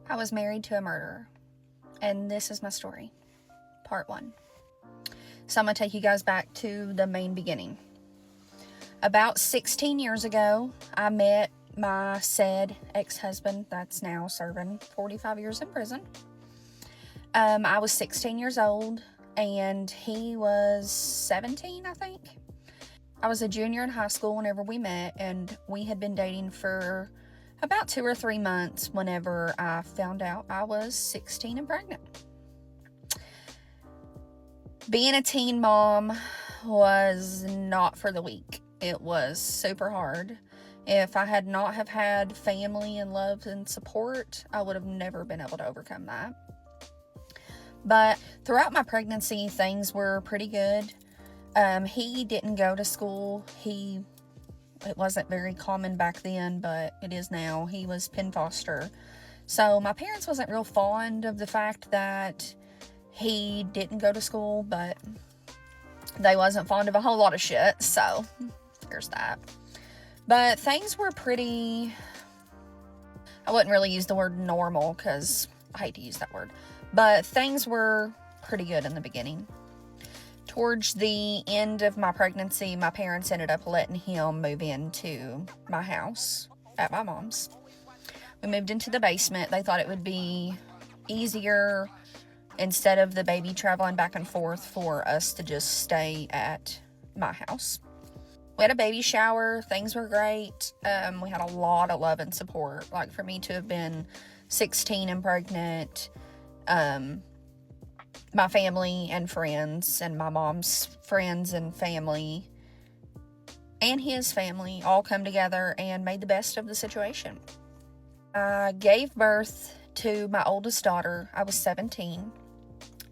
I was married to a murderer, and this is my story, part 1. So I'm going to take you guys back to the main beginning. About 16 years ago, I met my said ex-husband that's now serving 45 years in prison. I was 16 years old, and he was 17, I think. I was a junior in high school whenever we met, and we had been dating for about 2 or 3 months whenever I found out I was 16 and pregnant. Being a teen mom was not for the weak. It was super hard. If I had not have had family and love and support, I would have never been able to overcome that. But throughout my pregnancy, things were pretty good. He didn't go to school. It wasn't very common back then, but it is now. He was pen foster. So my parents wasn't real fond of the fact that he didn't go to school, but they wasn't fond of a whole lot of shit. So there's that. But things were pretty, I wouldn't really use the word normal because I hate to use that word, but things were pretty good in the beginning. Towards the end of my pregnancy, my parents ended up letting him move into my house at my mom's. We moved into the basement. They thought it would be easier instead of the baby traveling back and forth for us to just stay at my house. We had a baby shower. Things were great. We had a lot of love and support. Like, for me to have been 16 and pregnant, my family and friends and my mom's friends and family and his family all come together and made the best of the situation. I gave birth to my oldest daughter. I was 17,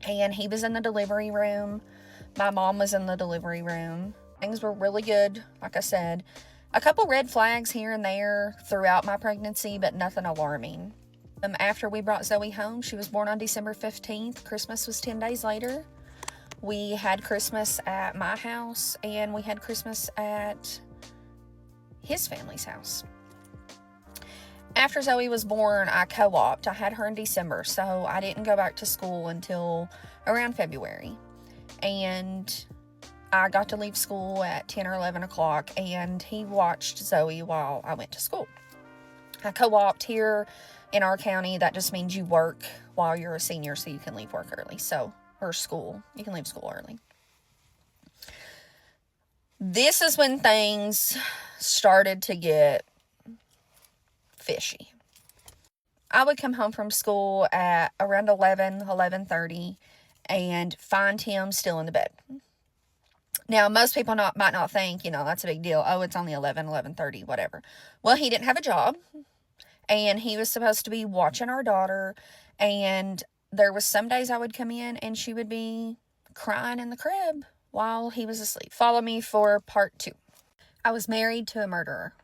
and he was in the delivery room. My mom was in the delivery room. Things were really good, like I said. A couple red flags here and there throughout my pregnancy, but nothing alarming. After we brought Zoe home, she was born on December 15th. Christmas was 10 days later. We had Christmas at my house, and we had Christmas at his family's house. After Zoe was born, I co-opted. I had her in December, so I didn't go back to school until around February. And I got to leave school at 10 or 11 o'clock, and he watched Zoe while I went to school. I co-opted here in our county. That just means you work while you're a senior, so you can leave work early. Or school. You can leave school early. This is when things started to get fishy. I would come home from school at around 11:30, and find him still in the bed. Now, most people might not think, that's a big deal. Oh, it's only 11:30, whatever. Well, he didn't have a job, and he was supposed to be watching our daughter, and there was some days I would come in, and she would be crying in the crib while he was asleep. Follow me for part 2. I was married to a murderer.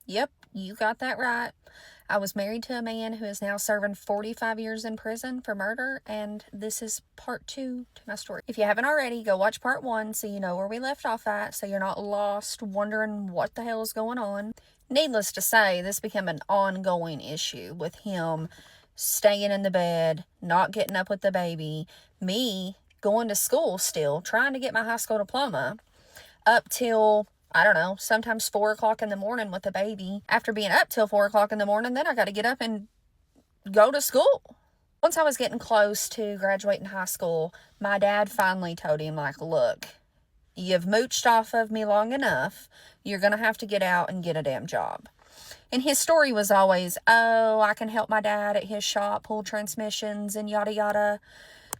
Yep, you got that right. I was married to a man who is now serving 45 years in prison for murder, and this is part 2 to my story. If you haven't already, go watch part 1 so you know where we left off at, so you're not lost wondering what the hell is going on. Needless to say, this became an ongoing issue with him staying in the bed, not getting up with the baby, me going to school still, trying to get my high school diploma, up till, I don't know, sometimes 4 o'clock in the morning with the baby. After being up till 4 o'clock in the morning, then I got to get up and go to school. Once I was getting close to graduating high school, my dad finally told him, look, you've mooched off of me long enough. You're going to have to get out and get a damn job. And his story was always, oh, I can help my dad at his shop pull transmissions and yada yada.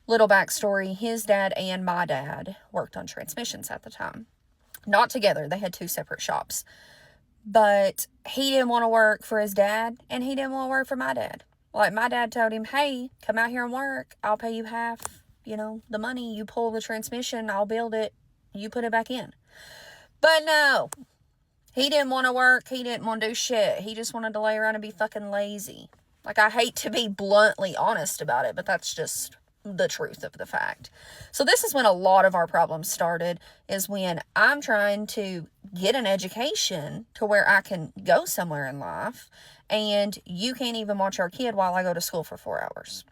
Little backstory, his dad and my dad worked on transmissions at the time. Not together, they had 2 separate shops. But he didn't want to work for his dad, and he didn't want to work for my dad. Like, my dad told him, hey, come out here and work. I'll pay you half, the money. You pull the transmission, I'll build it, you put it back in. But no, he didn't want to work. He didn't want to do shit. He just wanted to lay around and be fucking lazy. Like, I hate to be bluntly honest about it, but that's just the truth of the fact. So this is when a lot of our problems started, is when I'm trying to get an education to where I can go somewhere in life, and you can't even watch our kid while I go to school for 4 hours.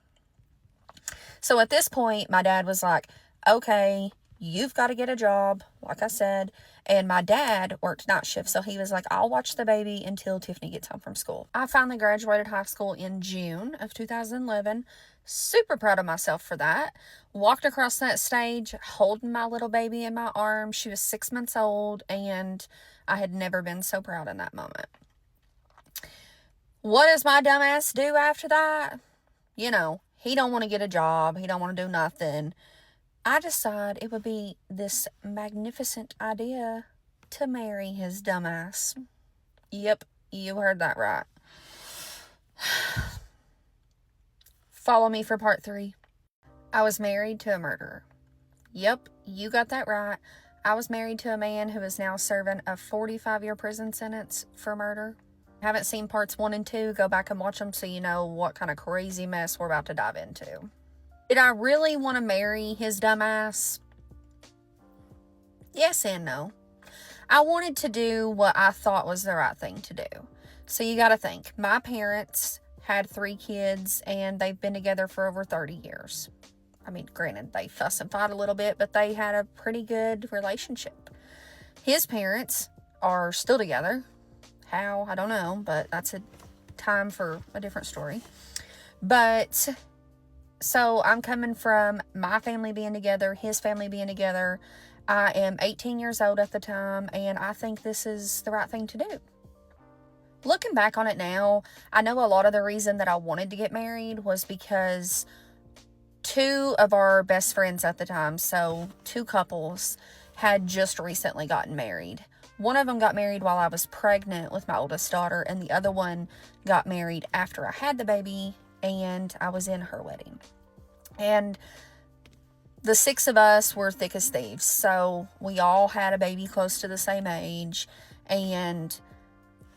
So at this point, my dad was like, okay, you've got to get a job, like I said. And my dad worked night shift, so he was like, I'll watch the baby until Tiffany gets home from school. I finally graduated high school in June of 2011. Super proud of myself for that. Walked across that stage holding my little baby in my arms. She was 6 months old, and I had never been so proud in that moment. What does my dumbass do after that? You know, he don't want to get a job. He don't want to do nothing. I decided it would be this magnificent idea to marry his dumbass. Yep, you heard that right. Follow me for part 3. I was married to a murderer. Yep, you got that right. I was married to a man who is now serving a 45-year prison sentence for murder. Haven't seen parts 1 and 2, go back and watch them so you know what kind of crazy mess we're about to dive into. Did I really want to marry his dumbass? Yes and no. I wanted to do what I thought was the right thing to do. So you got to think, my parents had 3 kids and they've been together for over 30 years. I mean, granted, they fuss and fight a little bit, but they had a pretty good relationship. His parents are still together. How? I don't know, but that's a time for a different story. But so I'm coming from my family being together, his family being together. I am 18 years old at the time, and I think this is the right thing to do. Looking back on it now, I know a lot of the reason that I wanted to get married was because 2 of our best friends at the time, so 2 couples, had just recently gotten married. One of them got married while I was pregnant with my oldest daughter, and the other one got married after I had the baby and I was in her wedding. And the 6 of us were thick as thieves, so we all had a baby close to the same age. And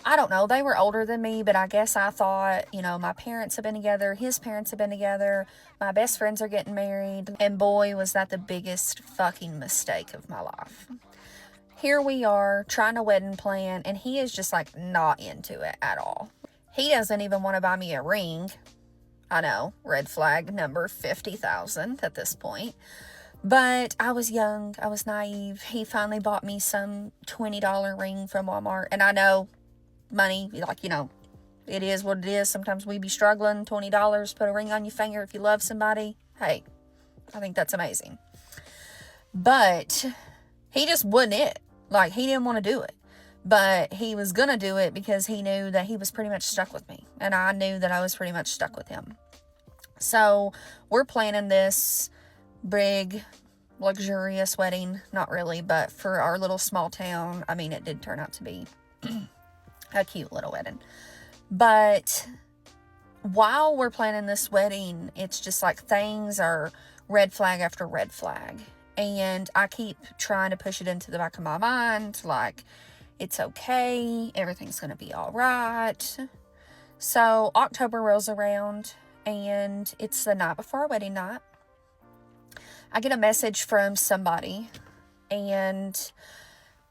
I don't know, they were older than me, but I guess I thought, you know, my parents have been together, his parents have been together, my best friends are getting married, and boy, was that the biggest fucking mistake of my life. Here we are trying a wedding plan, and he is just like not into it at all. He doesn't even want to buy me a ring. I know, red flag number 50,000 at this point. But I was young, I was naive. He finally bought me some $20 ring from Walmart. And I know, money, like, you know, it is what it is. Sometimes we be struggling. $20, put a ring on your finger if you love somebody. Hey, I think that's amazing. But he just wasn't it. Like, he didn't want to do it. But he was going to do it because he knew that he was pretty much stuck with me. And I knew that I was pretty much stuck with him. So we're planning this big, luxurious wedding. Not really, but for our little small town, I mean, it did turn out to be a cute little wedding. But while we're planning this wedding, it's just like things are red flag after red flag. And I keep trying to push it into the back of my mind, like, it's okay, everything's going to be all right. So October rolls around, and it's the night before our wedding night. I get a message from somebody, and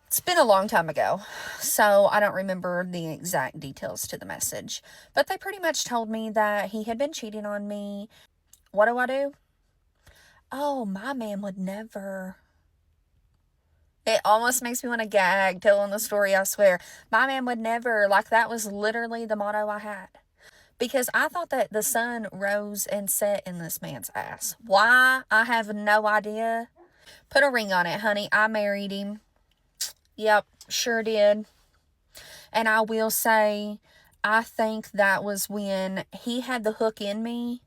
it's been a long time ago, so I don't remember the exact details to the message. But they pretty much told me that he had been cheating on me. What do? Oh, my man would never. It almost makes me want to gag telling the story, I swear. My man would never. Like, that was literally the motto I had. Because I thought that the sun rose and set in this man's ass. Why? I have no idea. Put a ring on it, honey. I married him. Yep, sure did. And I will say, I think that was when he had the hook in me.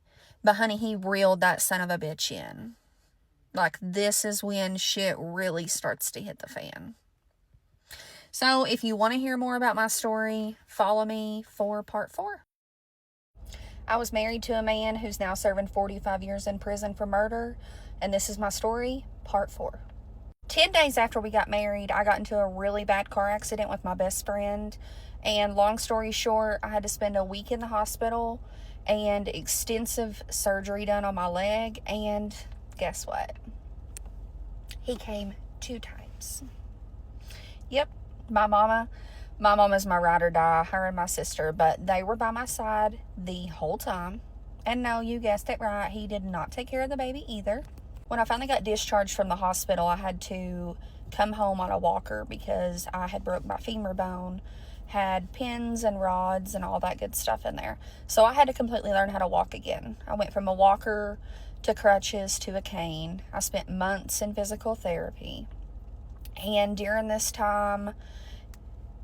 But, honey, he reeled that son of a bitch in. Like, this is when shit really starts to hit the fan. So, if you want to hear more about my story, follow me for part 4. I was married to a man who's now serving 45 years in prison for murder. And this is my story, part 4. 10 days after we got married, I got into a really bad car accident with my best friend. And long story short, I had to spend a week in the hospital. and extensive surgery done on my leg. And guess what? He came 2 times. Yep, my mama's my ride or die, her and my sister, but they were by my side the whole time. And no, you guessed it right, he did not take care of the baby either. When I finally got discharged from the hospital, I had to come home on a walker because I had broke my femur bone, had pins and rods and all that good stuff in there. So I had to completely learn how to walk again. I went from a walker to crutches to a cane. I spent months in physical therapy. And during this time,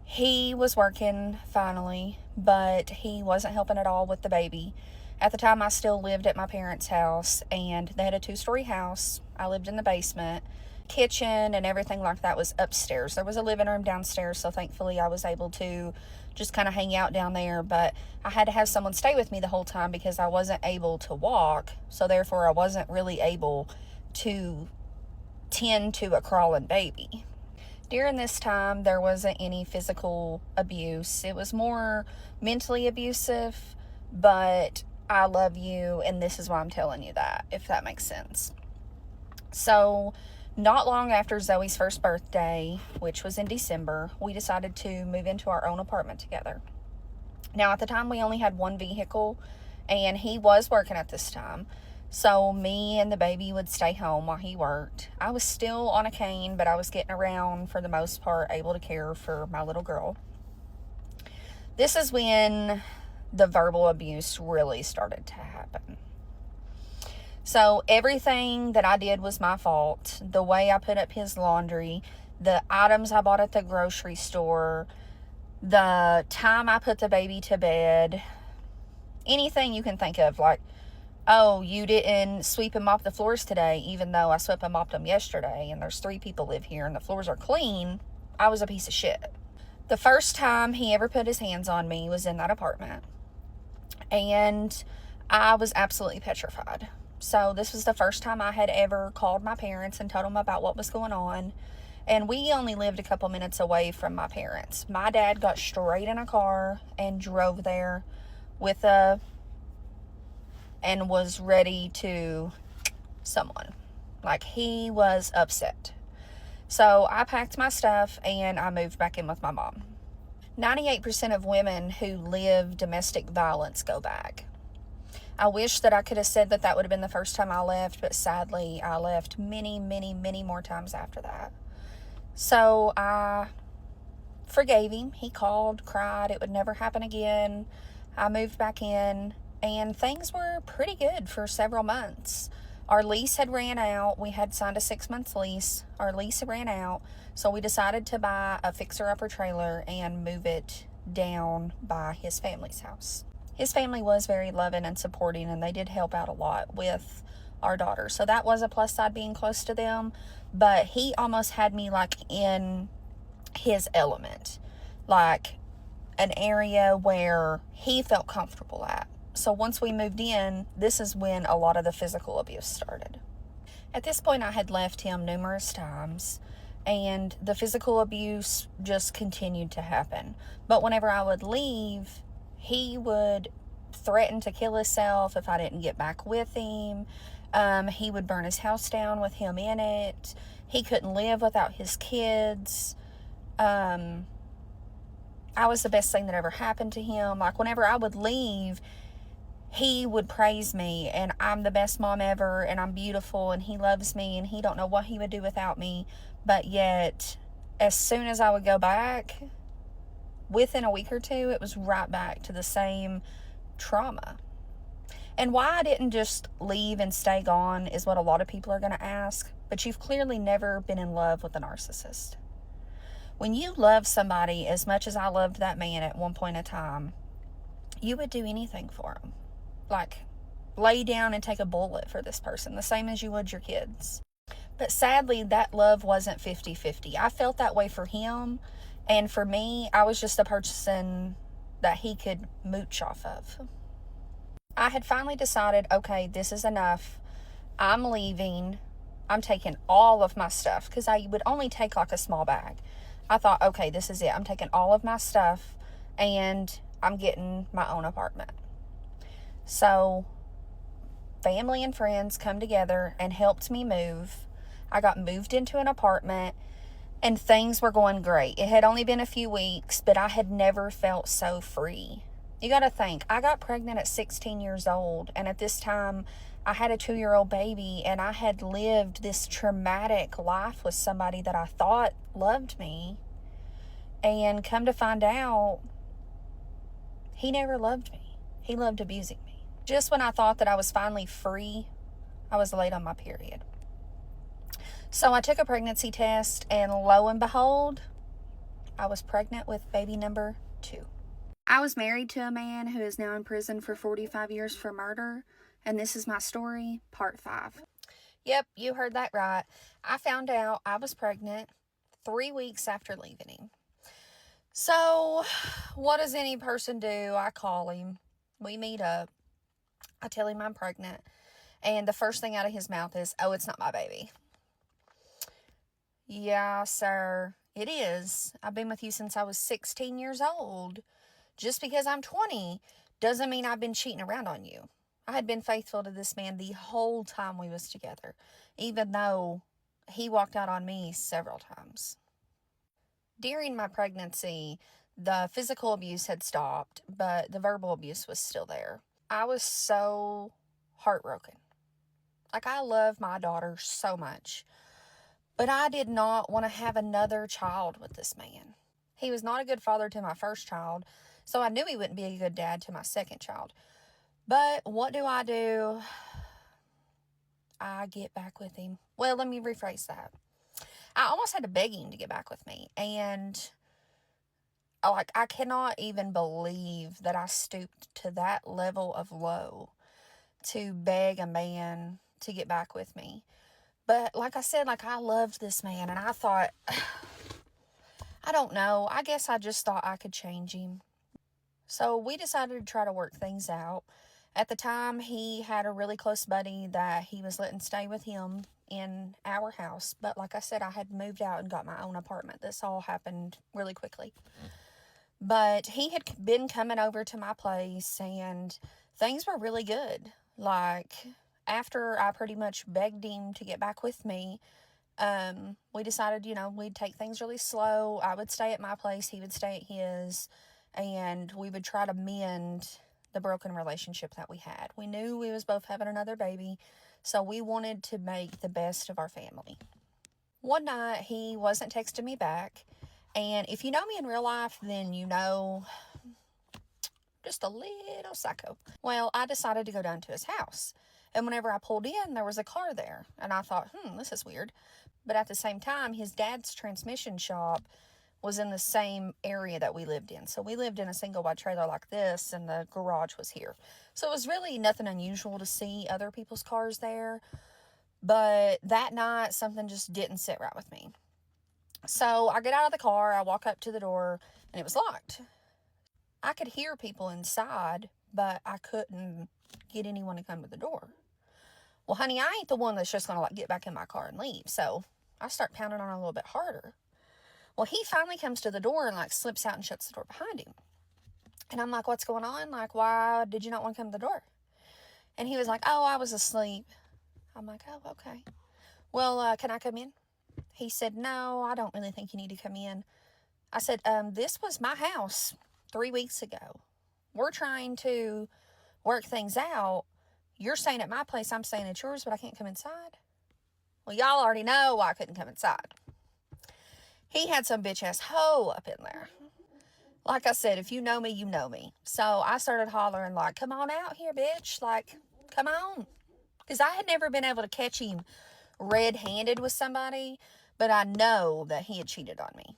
he was working finally, but he wasn't helping at all with the baby. At the time, I still lived at my parents' house, and they had a 2-story house. I lived in the basement. Kitchen and everything like that was upstairs. There was a living room downstairs, so thankfully I was able to just kind of hang out down there, but I had to have someone stay with me the whole time because I wasn't able to walk, so therefore I wasn't really able to tend to a crawling baby. During this time, there wasn't any physical abuse. It was more mentally abusive, but I love you, and this is why I'm telling you that, if that makes sense. So, not long after Zoe's first birthday, which was in December, we decided to move into our own apartment together. Now, at the time, we only had one vehicle, and he was working at this time. So me and the baby would stay home while he worked. I was still on a cane, but I was getting around for the most part, able to care for my little girl. This is when the verbal abuse really started to happen. So everything that I did was my fault. The way I put up his laundry, the items I bought at the grocery store, the time I put the baby to bed, anything you can think of, like, oh, you didn't sweep and mop the floors today, even though I swept and mopped them yesterday, and there's 3 people live here, and the floors are clean. I was a piece of shit. The first time he ever put his hands on me was in that apartment, and I was absolutely petrified. So this was the first time I had ever called my parents and told them about what was going on, and we only lived a couple minutes away from my parents. My dad got straight in a car and drove there and was ready to someone. Like, he was upset. So I packed my stuff and I moved back in with my mom. 98% of women who live domestic violence go back. I wish that I could have said that that would have been the first time I left, but sadly I left many, many, many more times after that. So I forgave him. He called, cried, it would never happen again. I moved back in, and things were pretty good for several months. Our lease had ran out. We had signed a 6-month lease. Our lease ran out, so we decided to buy a fixer-upper trailer and move it down by his family's house. His family was very loving and supporting, and they did help out a lot with our daughter. So that was a plus side, being close to them. But he almost had me like in his element, like an area where he felt comfortable at. So once we moved in, this is when a lot of the physical abuse started. At this point, I had left him numerous times, and the physical abuse just continued to happen. But whenever I would leave, he would threaten to kill himself if I didn't get back with him. He would burn his house down with him in it. He couldn't live without his kids. I was the best thing that ever happened to him. Like, whenever I would leave, he would praise me, and I'm the best mom ever, and I'm beautiful, and he loves me, and he don't know what he would do without me. But yet, as soon as I would go back, within a week or two, it was right back to the same trauma. And why I didn't just leave and stay gone is what a lot of people are going to ask. But you've clearly never been in love with a narcissist. When you love somebody as much as I loved that man at one point in time, you would do anything for him. Like, lay down and take a bullet for this person, the same as you would your kids. But sadly, that love wasn't 50-50. I felt that way for him, and for me, I was just a person that he could mooch off of. I had finally decided, okay, this is enough. I'm leaving. I'm taking all of my stuff, because I would only take like a small bag. I thought, okay, this is it. I'm taking all of my stuff, and I'm getting my own apartment. So family and friends come together and helped me move. I got moved into an apartment and things were going great. It had only been a few weeks, but I had never felt so free. You got to think, I got pregnant at 16 years old, and at this time, I had a 2-year-old baby, and I had lived this traumatic life with somebody that I thought loved me. And come to find out, he never loved me. He loved abusing me. Just when I thought that I was finally free, I was late on my period. So I took a pregnancy test, and lo and behold, I was pregnant with baby number 2. I was married to a man who is now in prison for 45 years for murder, and this is my story, part 5. Yep, you heard that right. I found out I was pregnant 3 weeks after leaving him. So, what does any person do? I call him. We meet up. I tell him I'm pregnant. And the first thing out of his mouth is, "Oh, it's not my baby." Yeah, sir, it is. I've been with you since I was 16 years old. Just because I'm 20 doesn't mean I've been cheating around on you. I had been faithful to this man the whole time we was together, even though he walked out on me several times. During my pregnancy, the physical abuse had stopped, but the verbal abuse was still there. I was so heartbroken. Like, I love my daughter so much, but I did not want to have another child with this man. He was not a good father to my first child, so I knew he wouldn't be a good dad to my second child. But what do? I get back with him. Well, let me rephrase that. I almost had to beg him to get back with me. And I cannot even believe that I stooped to that level of low to beg a man to get back with me. But like I said, I loved this man, and I thought, I don't know, I guess I just thought I could change him. So we decided to try to work things out. At the time, he had a really close buddy that he was letting stay with him in our house. But like I said, I had moved out and got my own apartment. This all happened really quickly. But he had been coming over to my place, and things were really good. After I pretty much begged him to get back with me, we decided, we'd take things really slow. I would stay at my place, he would stay at his, and we would try to mend the broken relationship that we had. We knew we was both having another baby, so we wanted to make the best of our family. One night, he wasn't texting me back, and if you know me in real life, then you know, just a little psycho. Well, I decided to go down to his house, and whenever I pulled in, there was a car there, and I thought, this is weird. But at the same time, his dad's transmission shop was in the same area that we lived in. So we lived in a single wide trailer like this, and the garage was here. So it was really nothing unusual to see other people's cars there. But that night, something just didn't sit right with me. So I get out of the car, I walk up to the door, and it was locked. I could hear people inside, but I couldn't get anyone to come to the door. Well, honey, I ain't the one that's just going to get back in my car and leave. So I start pounding on it a little bit harder. Well, he finally comes to the door and slips out and shuts the door behind him. And I'm like, "What's going on? Why did you not want to come to the door?" And he was like, "Oh, I was asleep." I'm like, "Oh, okay. Well, can I come in?" He said, "No, I don't really think you need to come in." I said, "This was my house 3 weeks ago. We're trying to work things out. You're staying at my place, I'm staying at yours, but I can't come inside." Well, y'all already know why I couldn't come inside. He had some bitch ass hoe up in there. Like I said, if you know me, you know me. So I started hollering "Come on out here, bitch. Come on." Because I had never been able to catch him red-handed with somebody, but I know that he had cheated on me.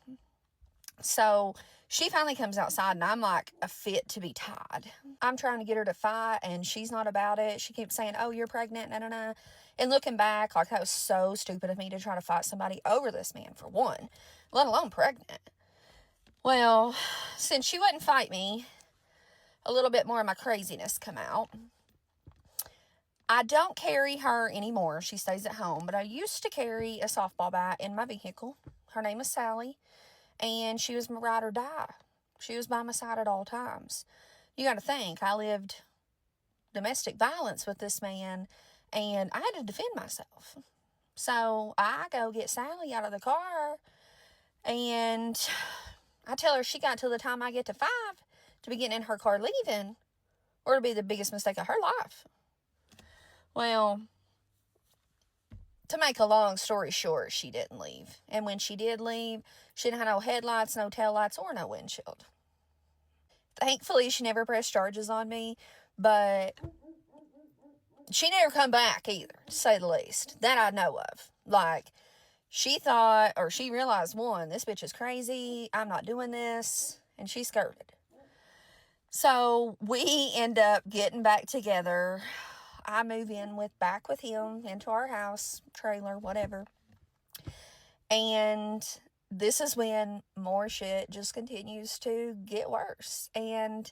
So she finally comes outside, and I'm like a fit to be tied. I'm trying to get her to fight, and she's not about it. She keeps saying, "Oh, you're pregnant, nah." And looking back, that was so stupid of me to try to fight somebody over this man, for one, let alone pregnant. Well, since she wouldn't fight me, a little bit more of my craziness come out. I don't carry her anymore. She stays at home, but I used to carry a softball bat in my vehicle. Her name is Sally, and she was my ride or die. She was by my side at all times. You got to think, I lived domestic violence with this man, and I had to defend myself. So I go get Sally out of the car, and I tell her she got till the time I get to 5 to be getting in her car leaving, or it'll be the biggest mistake of her life. Well, to make a long story short, she didn't leave. And when she did leave, she didn't have no headlights, no taillights, or no windshield. Thankfully, she never pressed charges on me, but she never come back either, to say the least, that I know of. Like, she thought, or she realized, one, this bitch is crazy, I'm not doing this, and she skirted. So we end up getting back together. I move in back with him into our house, trailer, whatever. And this is when more shit just continues to get worse. And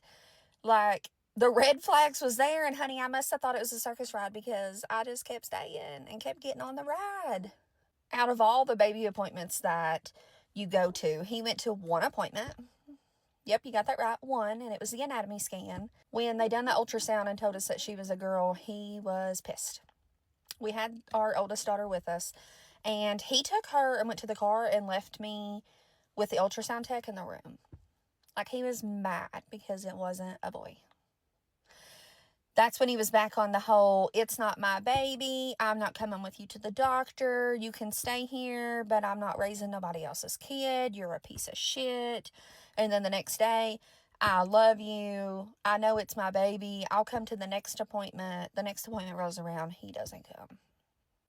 like, the red flags was there, and honey, I must have thought it was a circus ride because I just kept staying and kept getting on the ride. Out of all the baby appointments that you go to, he went to one appointment. Yep, you got that right, one, and it was the anatomy scan. When they done the ultrasound and told us that she was a girl, he was pissed. We had our oldest daughter with us, and he took her and went to the car and left me with the ultrasound tech in the room. Like, he was mad because it wasn't a boy. That's when he was back on the whole, it's not my baby, I'm not coming with you to the doctor, you can stay here, but I'm not raising nobody else's kid, you're a piece of shit. And then the next day, I love you, I know it's my baby, I'll come to the next appointment. The next appointment rolls around, he doesn't come.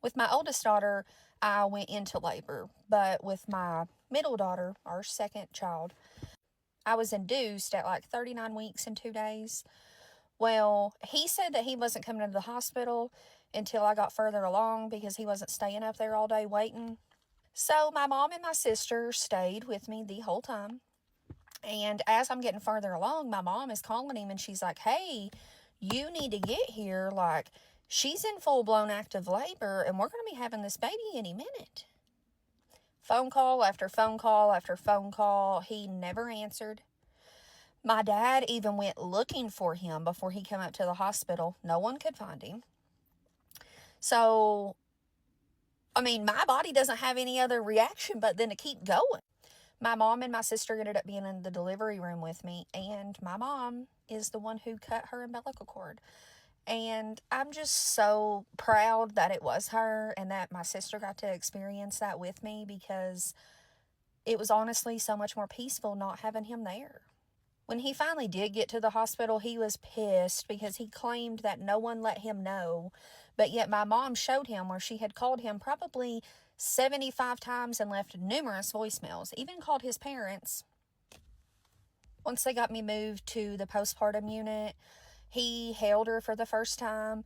With my oldest daughter, I went into labor, but with my middle daughter, our second child, I was induced at like 39 weeks and 2 days. Well, he said that he wasn't coming to the hospital until I got further along because he wasn't staying up there all day waiting. So my mom and my sister stayed with me the whole time. And as I'm getting further along, my mom is calling him and she's like, hey, you need to get here. Like, she's in full-blown active labor and we're going to be having this baby any minute. Phone call after phone call after phone call. He never answered. My dad even went looking for him before he came up to the hospital. No one could find him. So, I mean, my body doesn't have any other reaction but then to keep going. My mom and my sister ended up being in the delivery room with me, and my mom is the one who cut her umbilical cord. And I'm just so proud that it was her and that my sister got to experience that with me, because it was honestly so much more peaceful not having him there. When he finally did get to the hospital, he was pissed because he claimed that no one let him know. But yet my mom showed him where she had called him probably 75 times and left numerous voicemails, even called his parents. Once they got me moved to the postpartum unit, he held her for the first time.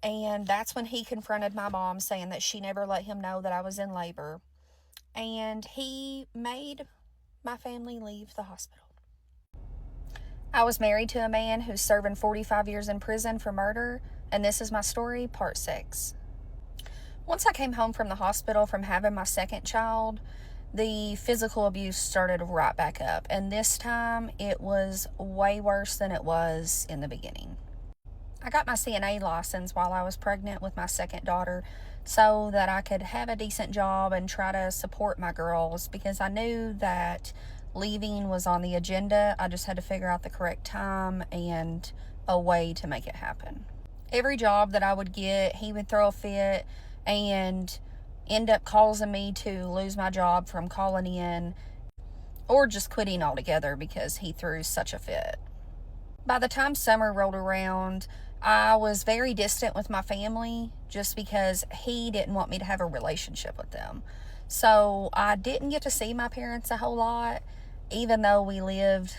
And that's when he confronted my mom, saying that she never let him know that I was in labor. And he made my family leave the hospital. I was married to a man who's serving 45 years in prison for murder, and this is my story, part 6. Once I came home from the hospital from having my second child, the physical abuse started right back up, and this time it was way worse than it was in the beginning. I got my CNA license while I was pregnant with my second daughter so that I could have a decent job and try to support my girls, because I knew that leaving was on the agenda. I just had to figure out the correct time and a way to make it happen. Every job that I would get, he would throw a fit and end up causing me to lose my job from calling in or just quitting altogether because he threw such a fit. By the time summer rolled around, I was very distant with my family just because he didn't want me to have a relationship with them. So I didn't get to see my parents a whole lot, even though we lived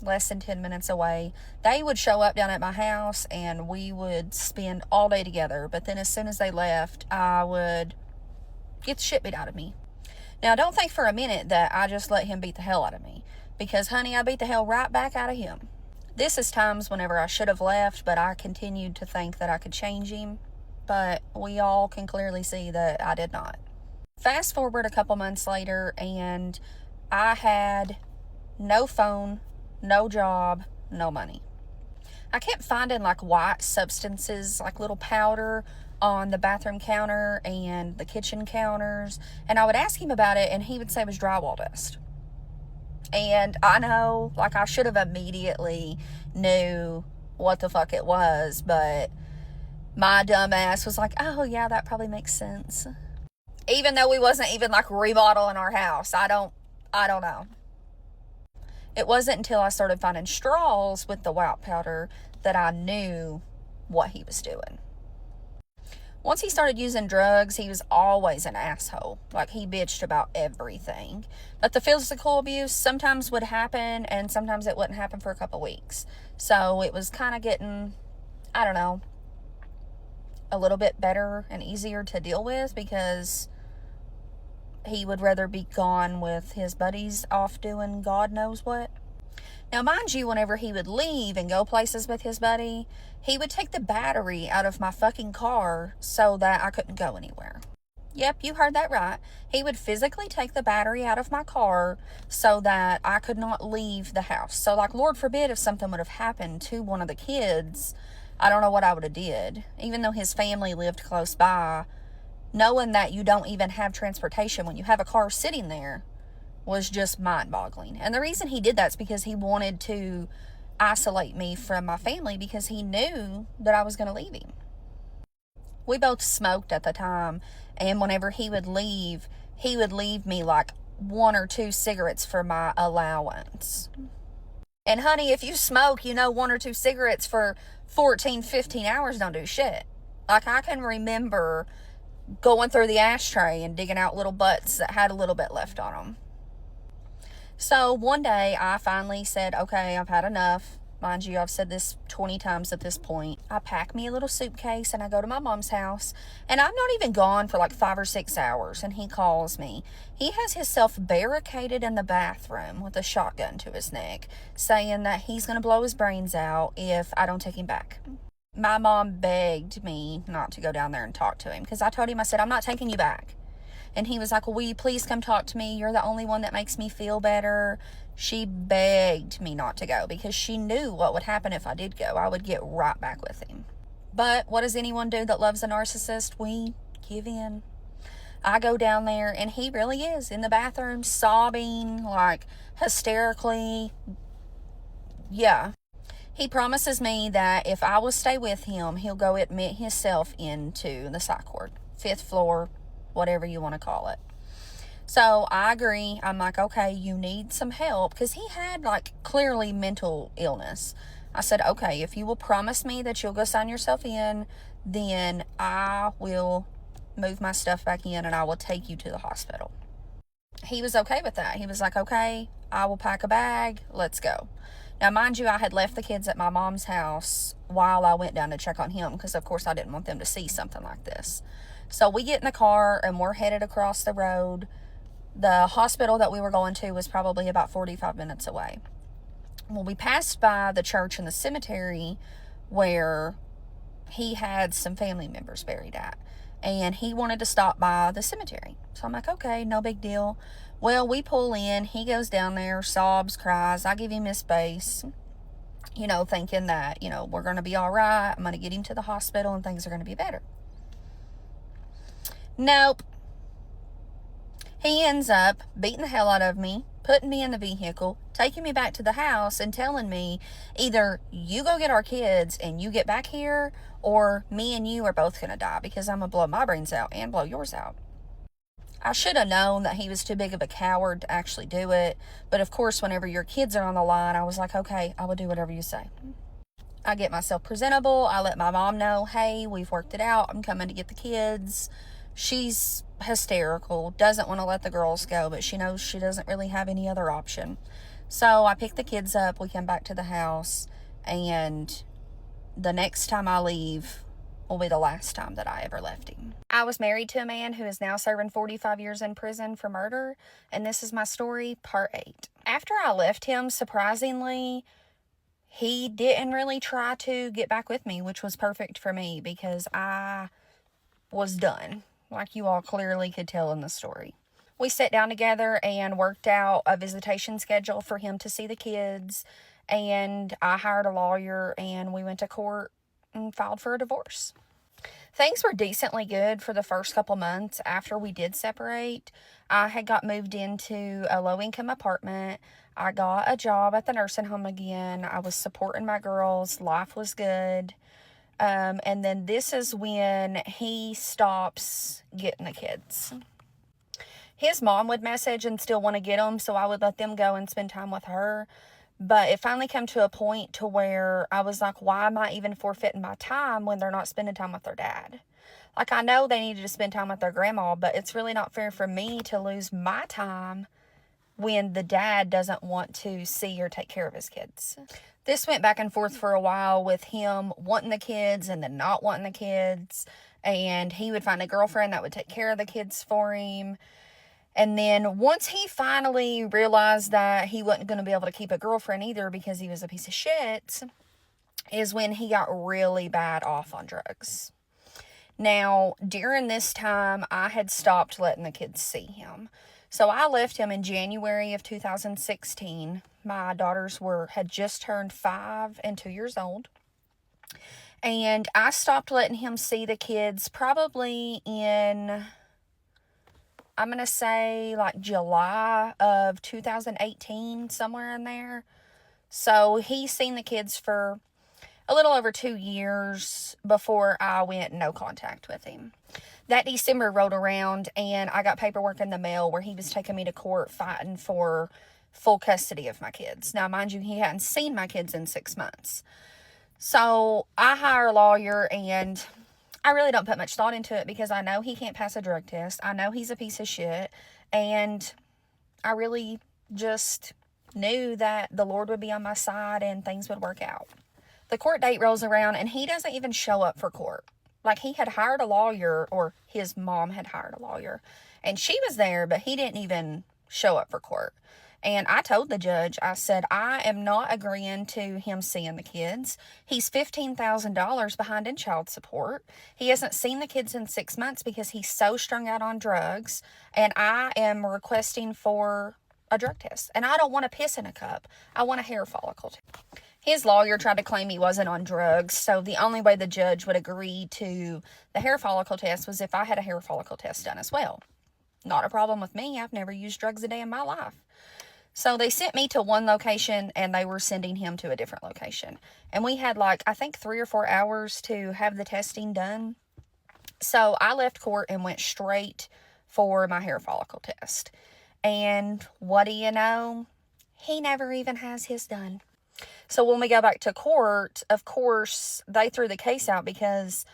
less than 10 minutes away. They would show up down at my house and we would spend all day together. But then as soon as they left, I would get the shit beat out of me. Now, don't think for a minute that I just let him beat the hell out of me, because honey, I beat the hell right back out of him. This is times whenever I should have left, but I continued to think that I could change him. But we all can clearly see that I did not. Fast forward a couple months later, and I had no phone, no job, no money. I kept finding like white substances, like little powder on the bathroom counter and the kitchen counters. And I would ask him about it, and he would say it was drywall dust. And I know, like, I should have immediately knew what the fuck it was, but my dumb ass was like, oh yeah, that probably makes sense. Even though we wasn't even like remodeling our house. I don't know. It wasn't until I started finding straws with the white powder that I knew what he was doing. Once he started using drugs, he was always an asshole. Like, he bitched about everything. But the physical abuse sometimes would happen, and sometimes it wouldn't happen for a couple weeks. So it was kind of getting, I don't know, a little bit better and easier to deal with, because he would rather be gone with his buddies off doing God knows what. Now, mind you, whenever he would leave and go places with his buddy, he would take the battery out of my fucking car so that I couldn't go anywhere. Yep, you heard that right. He would physically take the battery out of my car so that I could not leave the house. So, like, Lord forbid if something would have happened to one of the kids, I don't know what I would have did. Even though his family lived close by, knowing that you don't even have transportation when you have a car sitting there was just mind-boggling. And the reason he did that is because he wanted to isolate me from my family, because he knew that I was going to leave him. We both smoked at the time, and whenever he would leave me like 1 or 2 cigarettes for my allowance. And honey, if you smoke, 1 or 2 cigarettes for 14, 15 hours don't do shit. Like, I can remember going through the ashtray and digging out little butts that had a little bit left on them. So one day I finally said, okay, I've had enough. Mind you, I've said this 20 times at this point. I pack me a little suitcase and I go to my mom's house, and I'm not even gone for like 5 or 6 hours, and he calls me. He has himself barricaded in the bathroom with a shotgun to his neck, saying that he's going to blow his brains out if I don't take him back. My mom begged me not to go down there and talk to him, because I told him, I said, I'm not taking you back. And he was like, well, will you please come talk to me? You're the only one that makes me feel better. She begged me not to go because she knew what would happen if I did go. I would get right back with him. But what does anyone do that loves a narcissist? We give in. I go down there, and he really is in the bathroom sobbing, like hysterically. Yeah. He promises me that if I will stay with him, he'll go admit himself into the psych ward. 5th floor, whatever you want to call it. So I agree. I'm like, okay, you need some help, because he had like clearly mental illness. I said, okay, if you will promise me that you'll go sign yourself in, then I will move my stuff back in and I will take you to the hospital. He was okay with that. He was like, okay, I will pack a bag. Let's go. Now, mind you, I had left the kids at my mom's house while I went down to check on him, because of course I didn't want them to see something like this. So we get in the car and we're headed across the road. The hospital that we were going to was probably about 45 minutes away. Well, we passed by the church and the cemetery where he had some family members buried at, and he wanted to stop by the cemetery. So I'm like, okay, no big deal. Well, we pull in, he goes down there, sobs, cries. I give him his space, thinking that, we're going to be all right. I'm going to get him to the hospital and things are going to be better. Nope. He ends up beating the hell out of me, putting me in the vehicle, taking me back to the house, and telling me either you go get our kids and you get back here, or me and you are both going to die, because I'm going to blow my brains out and blow yours out. I should have known that he was too big of a coward to actually do it. But of course, whenever your kids are on the line, I was like, okay, I will do whatever you say. I get myself presentable. I let my mom know, hey, we've worked it out. I'm coming to get the kids. She's hysterical, doesn't want to let the girls go, but she knows she doesn't really have any other option. So I pick the kids up, we come back to the house, and the next time I leave will be the last time that I ever left him. I was married to a man who is now serving 45 years in prison for murder, and this is my story, part 8. After I left him, surprisingly, he didn't really try to get back with me, which was perfect for me, because I was done. Like you all clearly could tell in the story. We sat down together and worked out a visitation schedule for him to see the kids. and I hired a lawyer, and we went to court and filed for a divorce. Things were decently good for the first couple months after we did separate. I had got moved into a low-income apartment. I got a job at the nursing home again. I was supporting my girls. Life was good. And then this is when he stops getting the kids. His mom would message and still want to get them, so I would let them go and spend time with her. But it finally came to a point to where I was like, why am I even forfeiting my time when they're not spending time with their dad? Like, I know they needed to spend time with their grandma, but it's really not fair for me to lose my time when the dad doesn't want to see or take care of his kids. This went back and forth for a while with him wanting the kids and then not wanting the kids. And he would find a girlfriend that would take care of the kids for him. And then once he finally realized that he wasn't going to be able to keep a girlfriend either because he was a piece of shit, is when he got really bad off on drugs. Now, during this time, I had stopped letting the kids see him. So I left him in January of 2016. My daughters had just turned 5 and 2 years old. And I stopped letting him see the kids probably in, I'm going to say, like July of 2018, somewhere in there. So he's seen the kids for a little over 2 years before I went no contact with him. That December rolled around and I got paperwork in the mail where he was taking me to court fighting for full custody of my kids. Now, mind you, he hadn't seen my kids in 6 months. So I hire a lawyer, and I really don't put much thought into it because I know he can't pass a drug test. I know he's a piece of shit. And I really just knew that the Lord would be on my side and things would work out. The court date rolls around and he doesn't even show up for court. Like, he had hired a lawyer, or his mom had hired a lawyer, and she was there, but he didn't even show up for court. And I told the judge, I said, I am not agreeing to him seeing the kids. He's $15,000 behind in child support. He hasn't seen the kids in 6 months because he's so strung out on drugs. And I am requesting for a drug test. And I don't want to piss in a cup. I want a hair follicle test. His lawyer tried to claim he wasn't on drugs, so the only way the judge would agree to the hair follicle test was if I had a hair follicle test done as well. Not a problem with me. I've never used drugs a day in my life. So they sent me to one location, and they were sending him to a different location. And we had, like, I think 3 or 4 hours to have the testing done. So I left court and went straight for my hair follicle test. And what do you know? He never even has his done. So when we go back to court, of course, they threw the case out because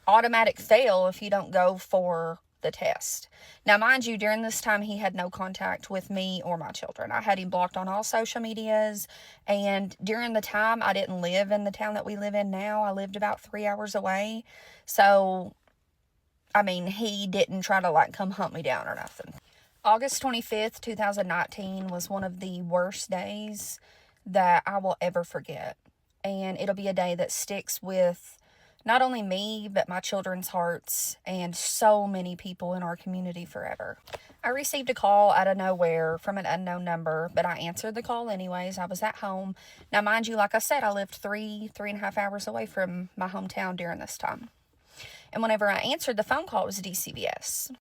automatic fail if you don't go for the test. Now, mind you, during this time, he had no contact with me or my children. I had him blocked on all social medias. And during the time, I didn't live in the town that we live in now. I lived about 3 hours away. So, I mean, he didn't try to, like, come hunt me down or nothing. August 25th, 2019 was one of the worst days that I will ever forget. And it'll be a day that sticks with not only me, but my children's hearts and so many people in our community forever. I received a call out of nowhere from an unknown number, but I answered the call anyways. I was at home. Now, mind you, like I said, I lived 3.5 hours away from my hometown during this time. And whenever I answered the phone call, it was DCBS.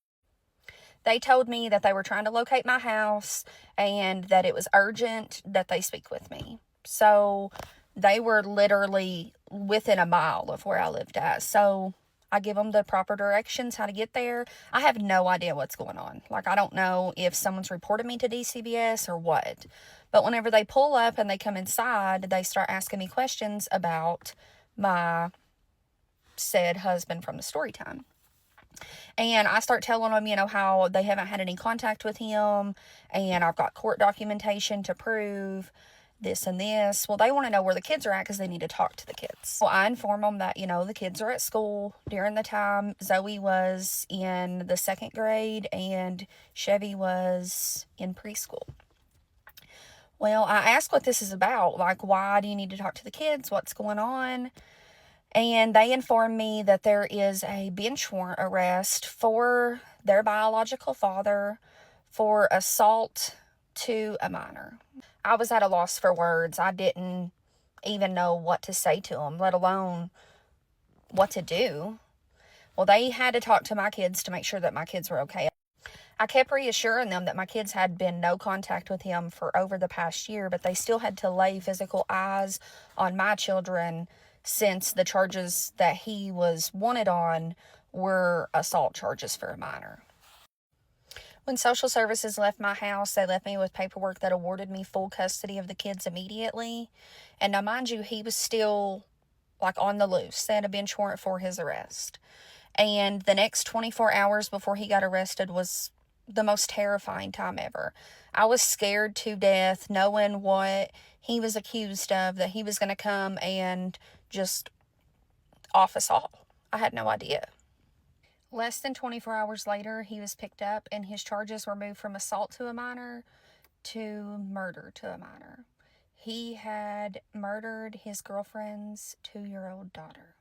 They told me that they were trying to locate my house and that it was urgent that they speak with me. So they were literally within a mile of where I lived at. So I give them the proper directions, how to get there. I have no idea what's going on. Like, I don't know if someone's reported me to DCBS or what. But whenever they pull up and they come inside, they start asking me questions about my said husband from the story time. And I start telling them, you know, how they haven't had any contact with him, and I've got court documentation to prove this and this. Well, they want to know where the kids are at because they need to talk to the kids. Well, I inform them that, you know, the kids are at school during the time. Zoe was in the 2nd grade and Chevy was in preschool. Well, I asked what this is about. Like, why do you need to talk to the kids? What's going on? And they informed me that there is a bench warrant arrest for their biological father for assault to a minor. I was at a loss for words. I didn't even know what to say to them, let alone what to do. Well, they had to talk to my kids to make sure that my kids were okay. I kept reassuring them that my kids had been no contact with him for over the past year, but they still had to lay physical eyes on my children since the charges that he was wanted on were assault charges for a minor. When social services left my house, they left me with paperwork that awarded me full custody of the kids immediately. And now, mind you, he was still like on the loose. They had a bench warrant for his arrest. And the next 24 hours before he got arrested was the most terrifying time ever. I was scared to death knowing what he was accused of, that he was going to come and just off us all. I had no idea. Less than 24 hours later, he was picked up and his charges were moved from assault to a minor to murder to a minor. He had murdered his girlfriend's 2-year-old daughter.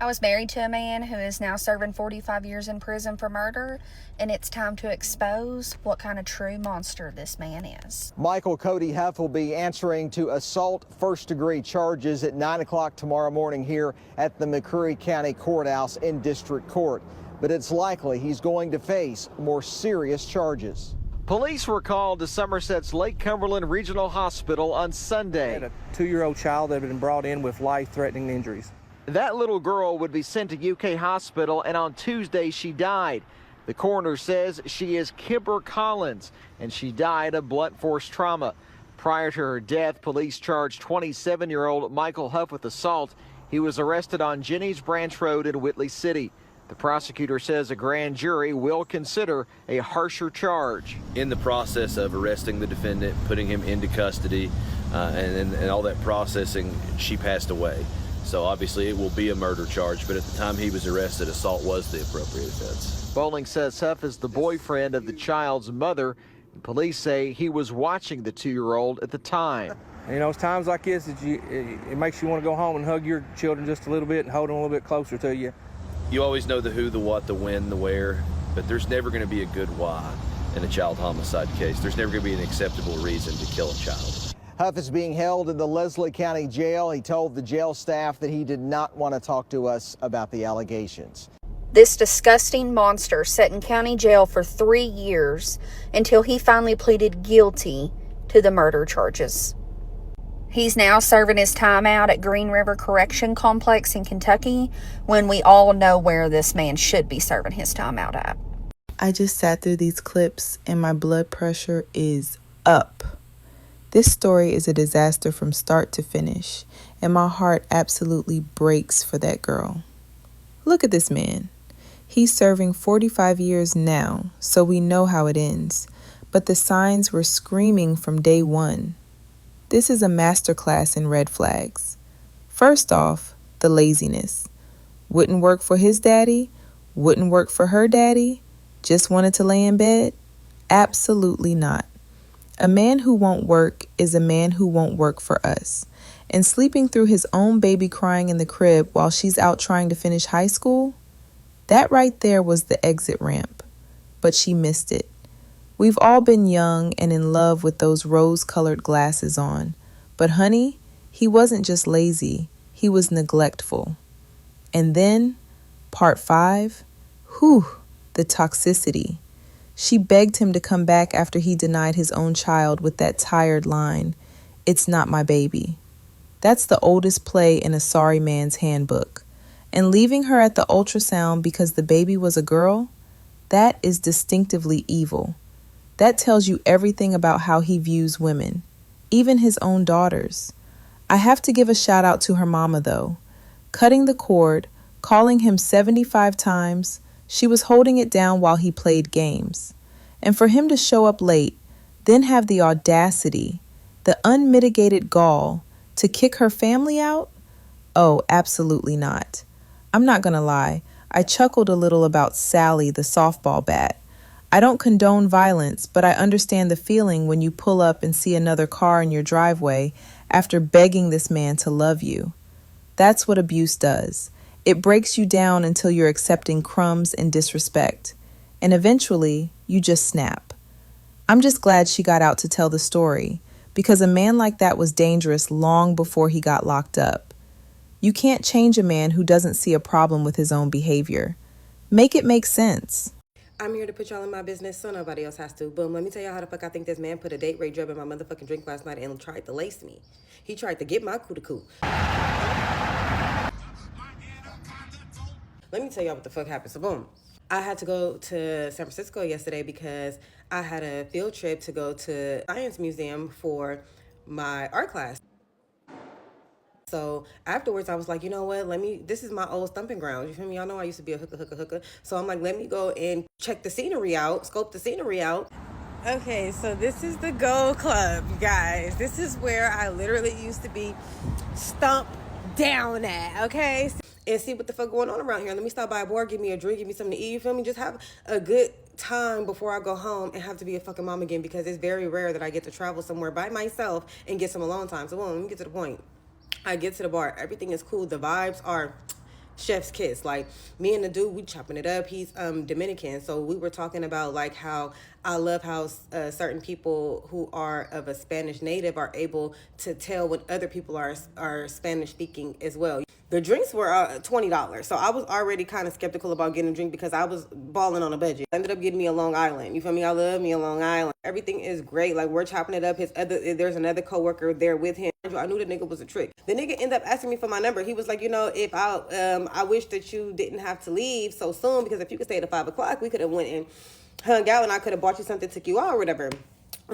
I was married to a man who is now serving 45 years in prison for murder, and it's time to expose what kind of true monster this man is. Michael Cody Huff will be answering to assault first-degree charges at 9 o'clock tomorrow morning here at the McCreary County Courthouse in District Court. But it's likely he's going to face more serious charges. Police were called to Somerset's Lake Cumberland Regional Hospital on Sunday. Had a 2-year-old child that had been brought in with life-threatening injuries. That little girl would be sent to UK hospital, and on Tuesday she died. The coroner says she is Kibber Collins, and she died of blunt force trauma. Prior to her death, police charged 27-year-old Michael Huff with assault. He was arrested on Jennings Branch Road in Whitley City. The prosecutor says a grand jury will consider a harsher charge. In the process of arresting the defendant, putting him into custody, and all that processing, she passed away. So obviously it will be a murder charge, but at the time he was arrested, assault was the appropriate offense. Bowling says Huff is the boyfriend of the child's mother. Police say he was watching the 2-year-old at the time. You know, it's times like this that it makes you want to go home and hug your children just a little bit and hold them a little bit closer to you. You always know the who, the what, the when, the where, but there's never going to be a good why in a child homicide case. There's never going to be an acceptable reason to kill a child. Huff is being held in the Leslie County Jail. He told the jail staff that he did not want to talk to us about the allegations. This disgusting monster sat in county jail for 3 years until he finally pleaded guilty to the murder charges. He's now serving his time out at Green River Correction Complex in Kentucky, when we all know where this man should be serving his time out at. I just sat through these clips and my blood pressure is up. This story is a disaster from start to finish, and my heart absolutely breaks for that girl. Look at this man. He's serving 45 years now, so we know how it ends, but the signs were screaming from day one. This is a masterclass in red flags. First off, the laziness. Wouldn't work for his daddy, wouldn't work for her daddy, just wanted to lay in bed? Absolutely not. A man who won't work is a man who won't work for us. And sleeping through his own baby crying in the crib while she's out trying to finish high school? That right there was the exit ramp. But she missed it. We've all been young and in love with those rose-colored glasses on. But honey, he wasn't just lazy, he was neglectful. And then, part 5, the toxicity. She begged him to come back after he denied his own child with that tired line, "It's not my baby." That's the oldest play in a sorry man's handbook. And leaving her at the ultrasound because the baby was a girl, that is distinctively evil. That tells you everything about how he views women, even his own daughters. I have to give a shout out to her mama though. Cutting the cord, calling him 75 times, she was holding it down while he played games. And for him to show up late, then have the audacity, the unmitigated gall, to kick her family out? Oh, absolutely not. I'm not gonna lie, I chuckled a little about Sally, the softball bat. I don't condone violence, but I understand the feeling when you pull up and see another car in your driveway after begging this man to love you. That's what abuse does. It breaks you down until you're accepting crumbs and disrespect. And eventually, you just snap. I'm just glad she got out to tell the story, because a man like that was dangerous long before he got locked up. You can't change a man who doesn't see a problem with his own behavior. Make it make sense. I'm here to put y'all in my business so nobody else has to. Boom, let me tell y'all how the fuck I think this man put a date rape drug in my motherfucking drink last night and tried to lace me. He tried to get my coo-to-coo. Let me tell y'all what the fuck happened. So boom, I had to go to San Francisco yesterday because I had a field trip to go to Science Museum for my art class. So afterwards, I was like, you know what? This is my old stomping ground. You feel me? Y'all know I used to be a hooker. So I'm like, let me go and check the scenery out, scope the scenery out. Okay, so this is the Gold Club, you guys. This is where I literally used to be stumped down at, okay? And see what the fuck going on around here. Let me stop by a bar, give me a drink, give me something to eat, you feel me? Just have a good time before I go home and have to be a fucking mom again, because it's very rare that I get to travel somewhere by myself and get some alone time. So let me get to the point. I get to the bar, everything is cool. The vibes are chef's kiss. Like, me and the dude, we chopping it up. He's Dominican, so we were talking about like how I love how certain people who are of a Spanish native are able to tell when other people are Spanish speaking as well. The drinks were $20, so I was already kind of skeptical about getting a drink because I was balling on a budget. I ended up getting me a Long Island. You feel me? I love me a Long Island. Everything is great. Like, we're chopping it up. There's another coworker there with him. I knew the nigga was a trick. The nigga ended up asking me for my number. He was like, if I wish that you didn't have to leave so soon, because if you could stay at 5 o'clock, we could have went and hung out and I could have bought you something, took you out or whatever.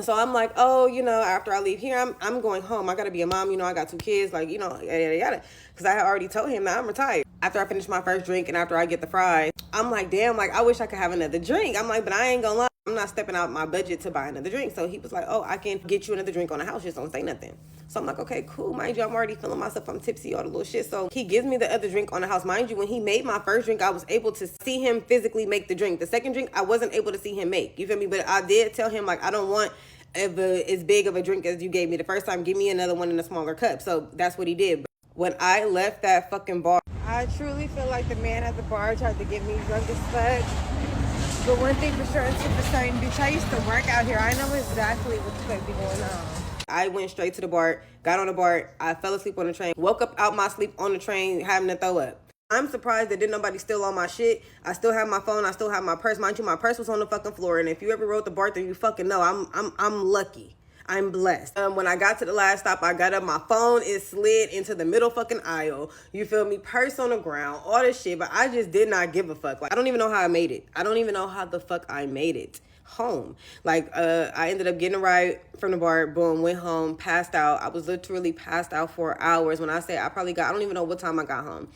So I'm like, oh, after I leave here, I'm going home. I got to be a mom. I got 2 kids, like, yada, yada, yada. Because I had already told him that I'm retired. After I finish my first drink and after I get the fries, I'm like, damn, like, I wish I could have another drink. I'm like, but I ain't gonna lie, I'm not stepping out my budget to buy another drink. So he was like, oh, I can get you another drink on the house. Just don't say nothing. So I'm like, okay, cool. Mind you, I'm already feeling myself. I'm tipsy, all the little shit. So he gives me the other drink on the house. Mind you, when he made my first drink, I was able to see him physically make the drink. The second drink, I wasn't able to see him make. You feel me? But I did tell him, like, I don't want as big of a drink as you gave me the first time. Give me another one in a smaller cup. So that's what he did. But when I left that fucking bar, I truly feel like the man at the bar tried to get me drunk as fuck. But one thing for sure, it's super certain, bitch, I used to work out here. I know exactly what the fuck be going on. I went straight to the bar, got on the bar, I fell asleep on the train, woke up out my sleep on the train having to throw up. I'm surprised that didn't nobody steal all my shit. I still have my phone, I still have my purse. Mind you, my purse was on the fucking floor, and if you ever rode the BART, then you fucking know I'm lucky. I'm blessed. When I got to the last stop, I got up, my phone is slid into the middle fucking aisle. You feel me? Purse on the ground, all this shit, but I just did not give a fuck. Like, I don't even know how I made it. I don't even know how the fuck I made it home. Like, I ended up getting a ride from the bar, boom, went home, passed out. I was literally passed out for hours. When I say I don't even know what time I got home.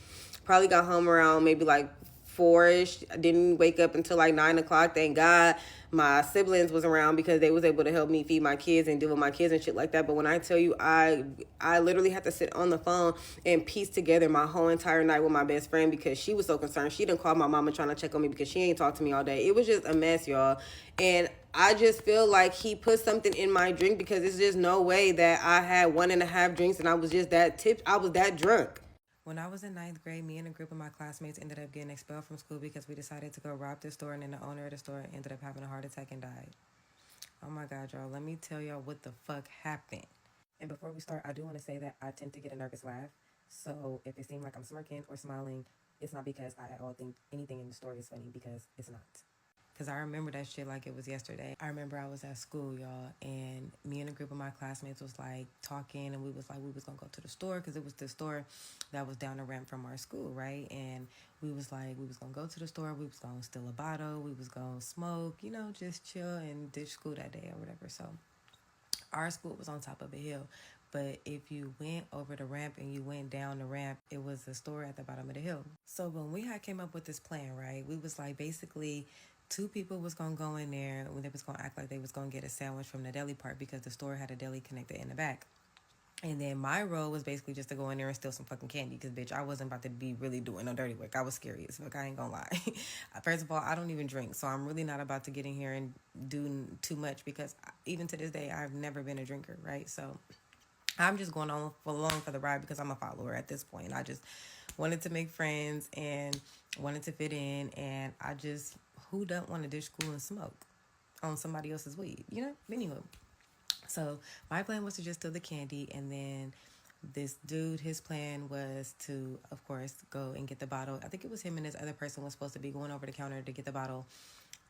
Probably got home around maybe like 4-ish. I didn't wake up until like 9 o'clock. Thank God my siblings was around because they was able to help me feed my kids and deal with my kids and shit like that. But when I tell you, I literally had to sit on the phone and piece together my whole entire night with my best friend because she was so concerned. She didn't call my mama trying to check on me because she ain't talked to me all day. It was just a mess, y'all. And I just feel like he put something in my drink because there's just no way that I had 1.5 drinks and I was just that tipped. I was that drunk. When I was in 9th grade, me and a group of my classmates ended up getting expelled from school because we decided to go rob the store, and then the owner of the store ended up having a heart attack and died. Oh my God, y'all, let me tell y'all what the fuck happened. And before we start, I do want to say that I tend to get a nervous laugh. So if it seems like I'm smirking or smiling, it's not because I at all think anything in the story is funny, because it's not. Because I remember that shit like it was yesterday. I remember I was at school, y'all, and me and a group of my classmates was like talking, and we was going to go to the store because it was the store that was down the ramp from our school, right? And we was going to go to the store. We was going to steal a bottle. We was going to smoke, just chill and ditch school that day or whatever. So our school was on top of a hill. But if you went over the ramp and you went down the ramp, it was the store at the bottom of the hill. So when we had came up with this plan, right, we was like, basically 2 people was going to go in there when they was going to act like they was going to get a sandwich from the deli part because the store had a deli connected in the back. And then my role was basically just to go in there and steal some fucking candy because, bitch, I wasn't about to be really doing no dirty work. I was scary as fuck. I ain't gonna lie. First of all, I don't even drink, so I'm really not about to get in here and do too much because even to this day, I've never been a drinker, right? So I'm just going on along for the ride because I'm a follower at this point. I just wanted to make friends and wanted to fit in, and who doesn't want to ditch school and smoke? on somebody else's weed, you know? Anywho, so my plan was to just steal the candy, and then this dude, his plan was to, of course, go and get the bottle. I think it was him and this other person was supposed to be going over the counter to get the bottle.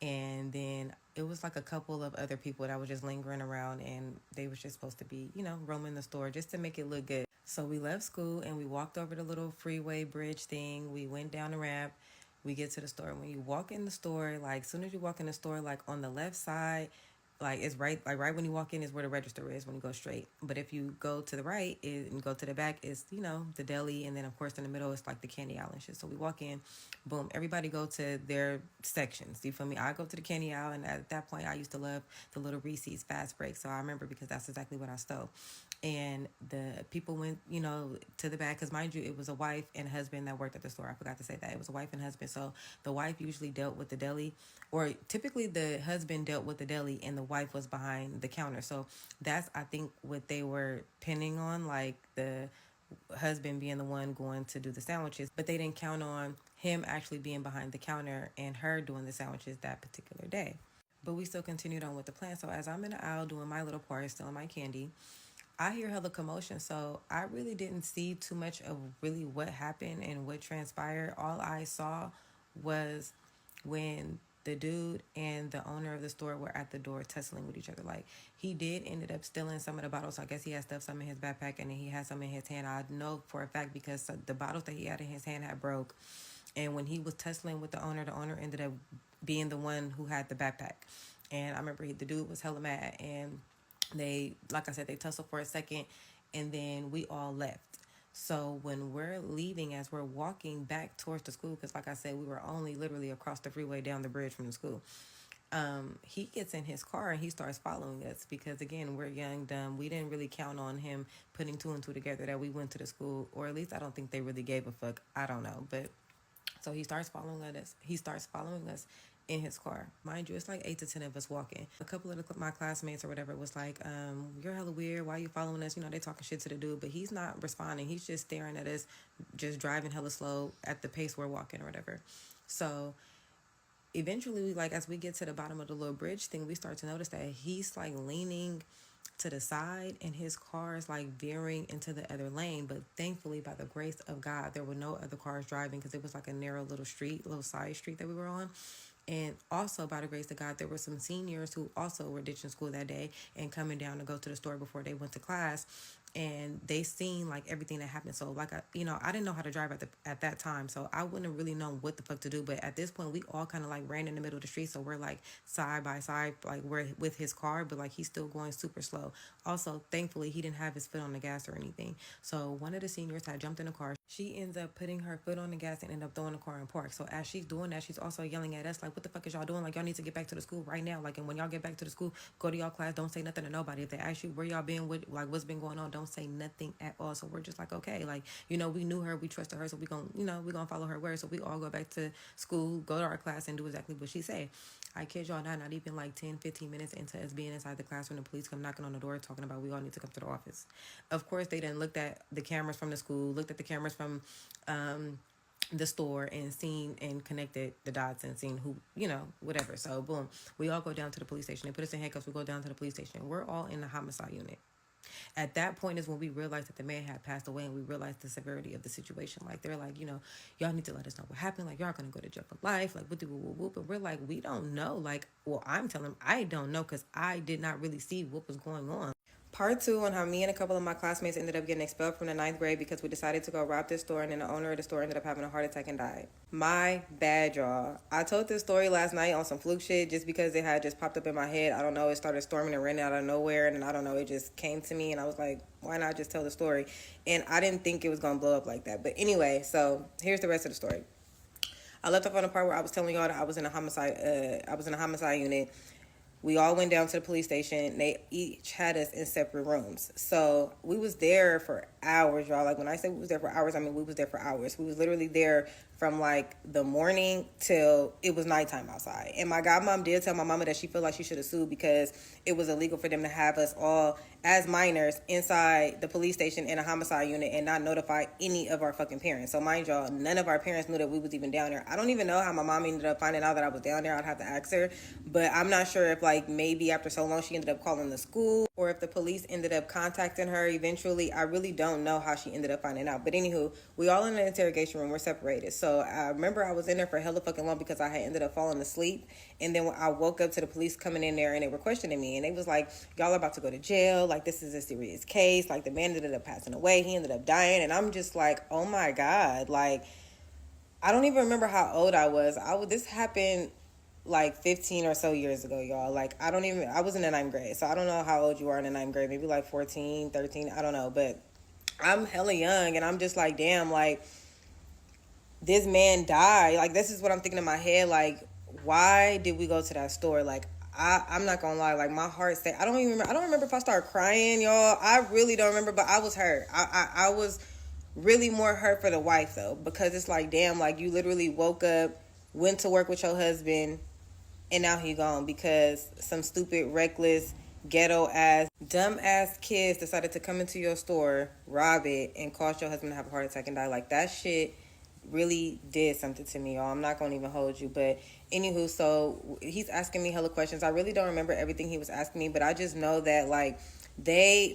And then it was like a couple of other people that was just lingering around, and they was just supposed to be, you know, roaming the store just to make it look good. So we left school and we walked over the little freeway bridge thing. We went down the ramp. We get to the store. When you walk in the store, like, as soon as you walk in the store, like, on the left side, like, it's right, like, right when you walk in is where the register is when you go straight. But if you go to the right and go to the back, is, you know, the deli, and then of course in the middle it's like the candy aisle and shit. So we walk in, boom, everybody go to their sections. You feel me? I go to the candy aisle, and at that point I used to love the little Reese's fast break. So I remember because that's exactly what I stole. And the people went, you know, to the back, because mind you, it was a wife and husband that worked at the store. I forgot to say that. It was a wife and husband. So the wife usually dealt with the deli, or typically the husband dealt with the deli and the wife was behind the counter. So that's, I think, what they were pinning on, like the husband being the one going to do the sandwiches, but they didn't count on him actually being behind the counter and her doing the sandwiches that particular day. But we still continued on with the plan. So as I'm in the aisle doing my little part, stealing my candy, I hear hella commotion, so I really didn't see too much of really what happened and what transpired. All I saw was when the dude and the owner of the store were at the door tussling with each other. Like, he did ended up stealing some of the bottles. So I guess he had stuff some in his backpack, and then he had some in his hand. I know for a fact because the bottles that he had in his hand had broke. And when he was tussling with the owner ended up being the one who had the backpack. And I remember the dude was hella mad, and they, like I said, they tussled for a second, and then we all left. So when we're leaving, as we're walking back towards the school, because like I said, we were only literally across the freeway down the bridge from the school, he gets in his car and he starts following us because, again, we're young, dumb. We didn't really count on him putting two and two together that we went to the school, or at least I don't think they really gave a fuck. I don't know, but so he starts following us. He starts following us in his car. Mind you, it's like 8 to 10 of us walking. A couple of my classmates or whatever was like, you're hella weird. Why are you following us? You know, they talking shit to the dude, but he's not responding. He's just staring at us, just driving hella slow at the pace we're walking or whatever. So eventually, like, as we get to the bottom of the little bridge thing, we start to notice that he's like leaning to the side and his car is like veering into the other lane. But thankfully, by the grace of God, there were no other cars driving because it was like a narrow little side street that we were on. And also, by the grace of God, there were some seniors who also were ditching school that day and coming down to go to the store before they went to class. And they seen like everything that happened. So like, I didn't know how to drive at that time. So I wouldn't have really known what the fuck to do. But at this point, we all kind of like ran in the middle of the street. So we're like side by side, like we're with his car, but like he's still going super slow. Also, thankfully, he didn't have his foot on the gas or anything. So one of the seniors had jumped in the car. She ends up putting her foot on the gas and end up throwing the car in park. So as she's doing that, she's also yelling at us like, what the fuck is y'all doing? Like, y'all need to get back to the school right now. Like, and when y'all get back to the school, go to y'all class. Don't say nothing to nobody. If they ask you where y'all been, what's been going on, don't say nothing at all. So we're just like, okay, like, we knew her, we trusted her, so we gonna follow her word. So we all go back to school, go to our class, and do exactly what she said. I kid y'all not even like 10-15 minutes into us being inside the classroom, the police come knocking on the door talking about we all need to come to the office. Of course, they then looked at the cameras from the school, looked at the cameras from the store, and seen and connected the dots and seen who, whatever. So boom, we all go down to the police station. They put us in handcuffs. We go down to the police station. We're all in the homicide unit. At that point is when we realized that the man had passed away, and we realized the severity of the situation. Like, they're like, y'all need to let us know what happened. Like, y'all gonna go to jail for life. Like, whoop. And we're like, we don't know. Like, well, I'm telling him I don't know because I did not really see what was going on. Part 2 on how me and a couple of my classmates ended up getting expelled from the 9th grade because we decided to go rob this store, and then the owner of the store ended up having a heart attack and died. My bad, y'all. I told this story last night on some fluke shit just because it had just popped up in my head. I don't know, it started storming and raining out of nowhere, and I don't know, it just came to me, and I was like, why not just tell the story? And I didn't think it was going to blow up like that. But anyway, so here's the rest of the story. I left off on the part where I was telling y'all that I was in a homicide unit. We all went down to the police station. They each had us in separate rooms. So we was there for hours, y'all. Like when I say we was there for hours, I mean we was there for hours. We was literally there from like the morning till it was nighttime outside. And my godmom did tell my mama that she felt like she should have sued because it was illegal for them to have us all as minors inside the police station in a homicide unit and not notify any of our fucking parents. So mind y'all, none of our parents knew that we was even down there. I don't even know how my mom ended up finding out that I was down there. I'd have to ask her. But I'm not sure if like maybe after so long she ended up calling the school or if the police ended up contacting her eventually. I really don't know how she ended up finding out. But anywho, we all in the interrogation room. We're separated. So I remember I was in there for hella fucking long because I had ended up falling asleep. And then when I woke up to the police coming in there and they were questioning me. And they was like, y'all are about to go to jail. Like, this is a serious case. Like, the man ended up passing away. He ended up dying. And I'm just like, oh my God. Like, I don't even remember how old I was. This happened like 15 or so years ago, y'all. Like, I was in the 9th grade. So I don't know how old you are in the 9th grade. Maybe like 14, 13. I don't know. But I'm hella young. And I'm just like, damn, like, this man died. Like, this is what I'm thinking in my head. Like, why did we go to that store? Like, I'm not gonna lie, like my heart stayed. I don't remember if I started crying, y'all. I really don't remember, but I was hurt. I was really more hurt for the wife though, because it's like, damn, like you literally woke up, went to work with your husband, and now he gone because some stupid, reckless, ghetto ass, dumb ass kids decided to come into your store, rob it, and cause your husband to have a heart attack and die. Like that shit really did something to me, y'all. I'm not gonna even hold you, but anywho, so he's asking me hella questions. I really don't remember everything he was asking me, but I just know that like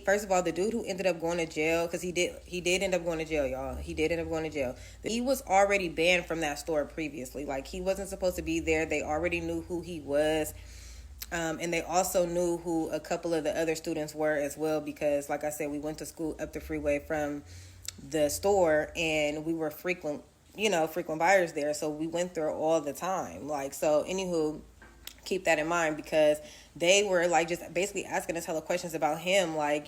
first of all, the dude who ended up going to jail, because he did end up going to jail, y'all. He did end up going to jail. He was already banned from that store previously. Like he wasn't supposed to be there. They already knew who he was. And they also knew who a couple of the other students were as well, because like I said, we went to school up the freeway from the store and we were frequent buyers there. So we went there all the time. Like, so anywho, keep that in mind because they were like just basically asking us hella questions about him. Like,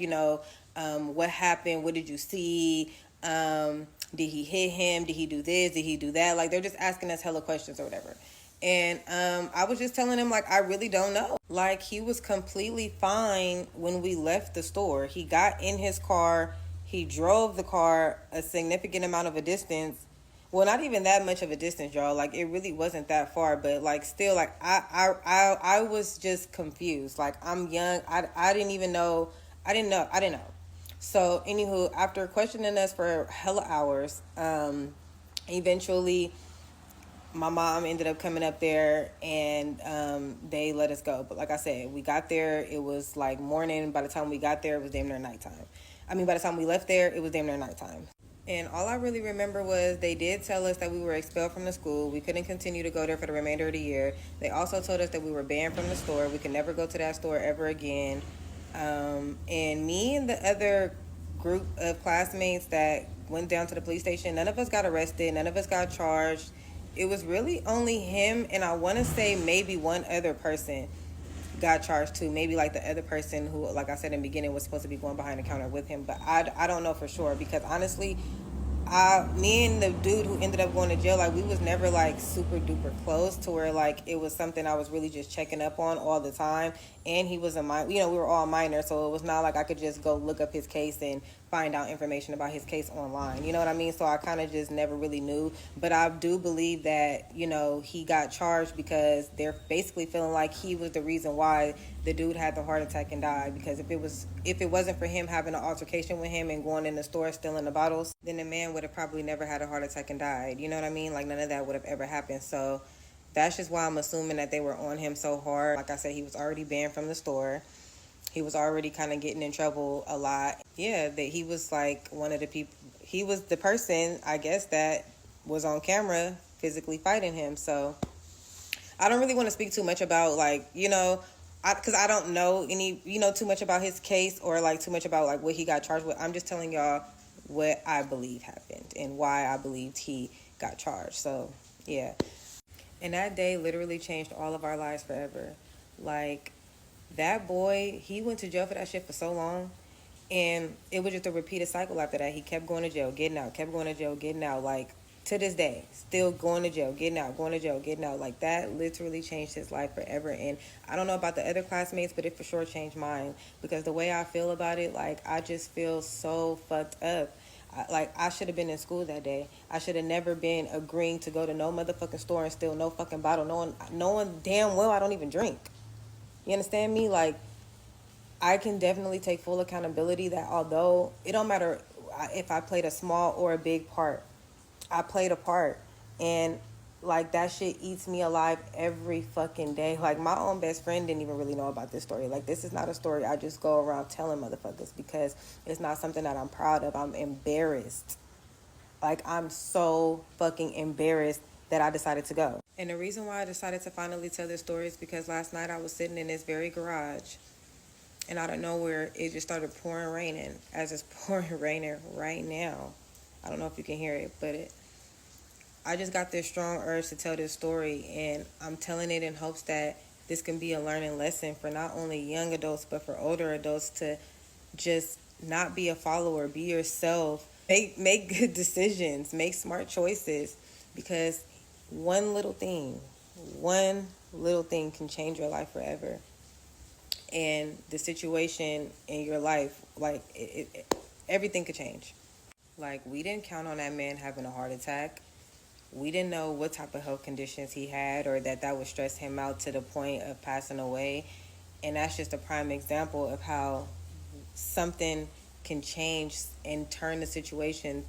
what happened? What did you see? Did he hit him? Did he do this? Did he do that? Like, they're just asking us hella questions or whatever. And I was just telling him, like, I really don't know. Like, he was completely fine when we left the store. He got in his car. He drove the car a significant amount of a distance. Well, not even that much of a distance, y'all. Like, it really wasn't that far. But, like, still, like, I was just confused. Like, I'm young. I didn't even know. I didn't know. So, anywho, after questioning us for hella hours, eventually my mom ended up coming up there and they let us go. But like I said, we got there, it was like morning. By the time we got there, it was damn near nighttime. By the time we left there, it was damn near nighttime. And all I really remember was they did tell us that we were expelled from the school. We couldn't continue to go there for the remainder of the year. They also told us that we were banned from the store. We could never go to that store ever again. And me and the other group of classmates that went down to the police station, none of us got arrested. None of us got charged. It was really only him, and I want to say maybe one other person got charged too. Maybe like the other person who, like I said in the beginning, was supposed to be going behind the counter with him. But I don't know for sure because honestly, me and the dude who ended up going to jail, like we was never like super duper close to where like it was something I was really just checking up on all the time. And he was a minor, we were all minors, so it was not like I could just go look up his case and find out information about his case online. You know what I mean? So I kind of just never really knew. But I do believe that, he got charged because they're basically feeling like he was the reason why the dude had the heart attack and died. Because if it wasn't for him having an altercation with him and going in the store stealing the bottles, then the man would have probably never had a heart attack and died. You know what I mean? Like none of that would have ever happened. So that's just why I'm assuming that they were on him so hard. Like I said, he was already banned from the store. He was already kind of getting in trouble a lot. Yeah, that he was like one of the people. He was the person, I guess, that was on camera physically fighting him. So I don't really want to speak too much about because I don't know too much about his case or like too much about like what he got charged with. I'm just telling y'all what I believe happened and why I believed he got charged. So yeah. And that day literally changed all of our lives forever. Like, that boy, he went to jail for that shit for so long. And it was just a repeated cycle after that. He kept going to jail, getting out, kept going to jail, getting out. Like, to this day, still going to jail, getting out, going to jail, getting out. Like, that literally changed his life forever. And I don't know about the other classmates, but it for sure changed mine, because the way I feel about it, like, I just feel so fucked up. I should have been in school that day. I should have never been agreeing to go to no motherfucking store and steal no fucking bottle, knowing damn well I don't even drink. You understand me? Like, I can definitely take full accountability that although it don't matter if I played a small or a big part, I played a part. And like, that shit eats me alive every fucking day. Like, my own best friend didn't even really know about this story. Like, this is not a story I just go around telling motherfuckers, because it's not something that I'm proud of. I'm embarrassed. Like, I'm so fucking embarrassed that I decided to go. And the reason why I decided to finally tell this story is because last night I was sitting in this very garage, and out of nowhere it just started pouring raining, as it's pouring raining right now. I don't know if you can hear it, but I just got this strong urge to tell this story, and I'm telling it in hopes that this can be a learning lesson for not only young adults but for older adults, to just not be a follower, be yourself, make good decisions, make smart choices, because one little thing can change your life forever. And the situation in your life, like, everything could change. Like, we didn't count on that man having a heart attack. We didn't know what type of health conditions he had, or that would stress him out to the point of passing away. And that's just a prime example of how something can change and turn the situation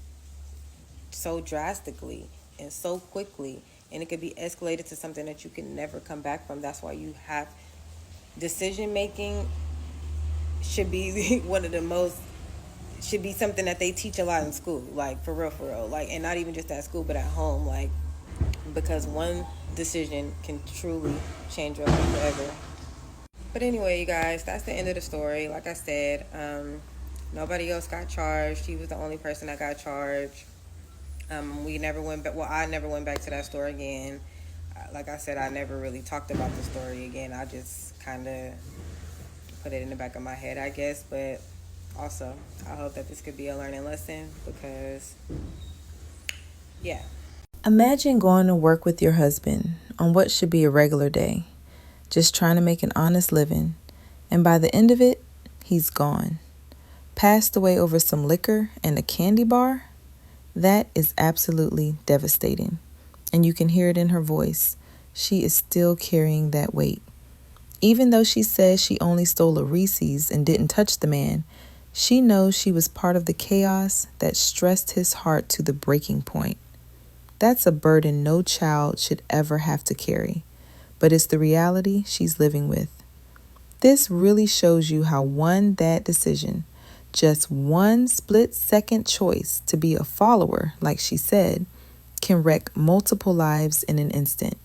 so drastically and so quickly. And it could be escalated to something that you can never come back from. That's why you have decision making should be one of the most, should be something that they teach a lot in school, like, for real, like, and not even just at school but at home, like, because one decision can truly change your life forever. But anyway, you guys, that's the end of the story. Like I said, nobody else got charged. He was the only person that got charged. We never went back. Well, I never went back to that store again. Like I said, I never really talked about the story again. I just kind of put it in the back of my head, I guess. But also, I hope that this could be a learning lesson, because, yeah. Imagine going to work with your husband on what should be a regular day, just trying to make an honest living, and by the end of it, he's gone. Passed away over some liquor and a candy bar? That is absolutely devastating. And you can hear it in her voice. She is still carrying that weight. Even though she says she only stole a Reese's and didn't touch the man, she knows she was part of the chaos that stressed his heart to the breaking point. That's a burden no child should ever have to carry, but it's the reality she's living with. This really shows you how one bad decision, just one split-second choice to be a follower, like she said, can wreck multiple lives in an instant.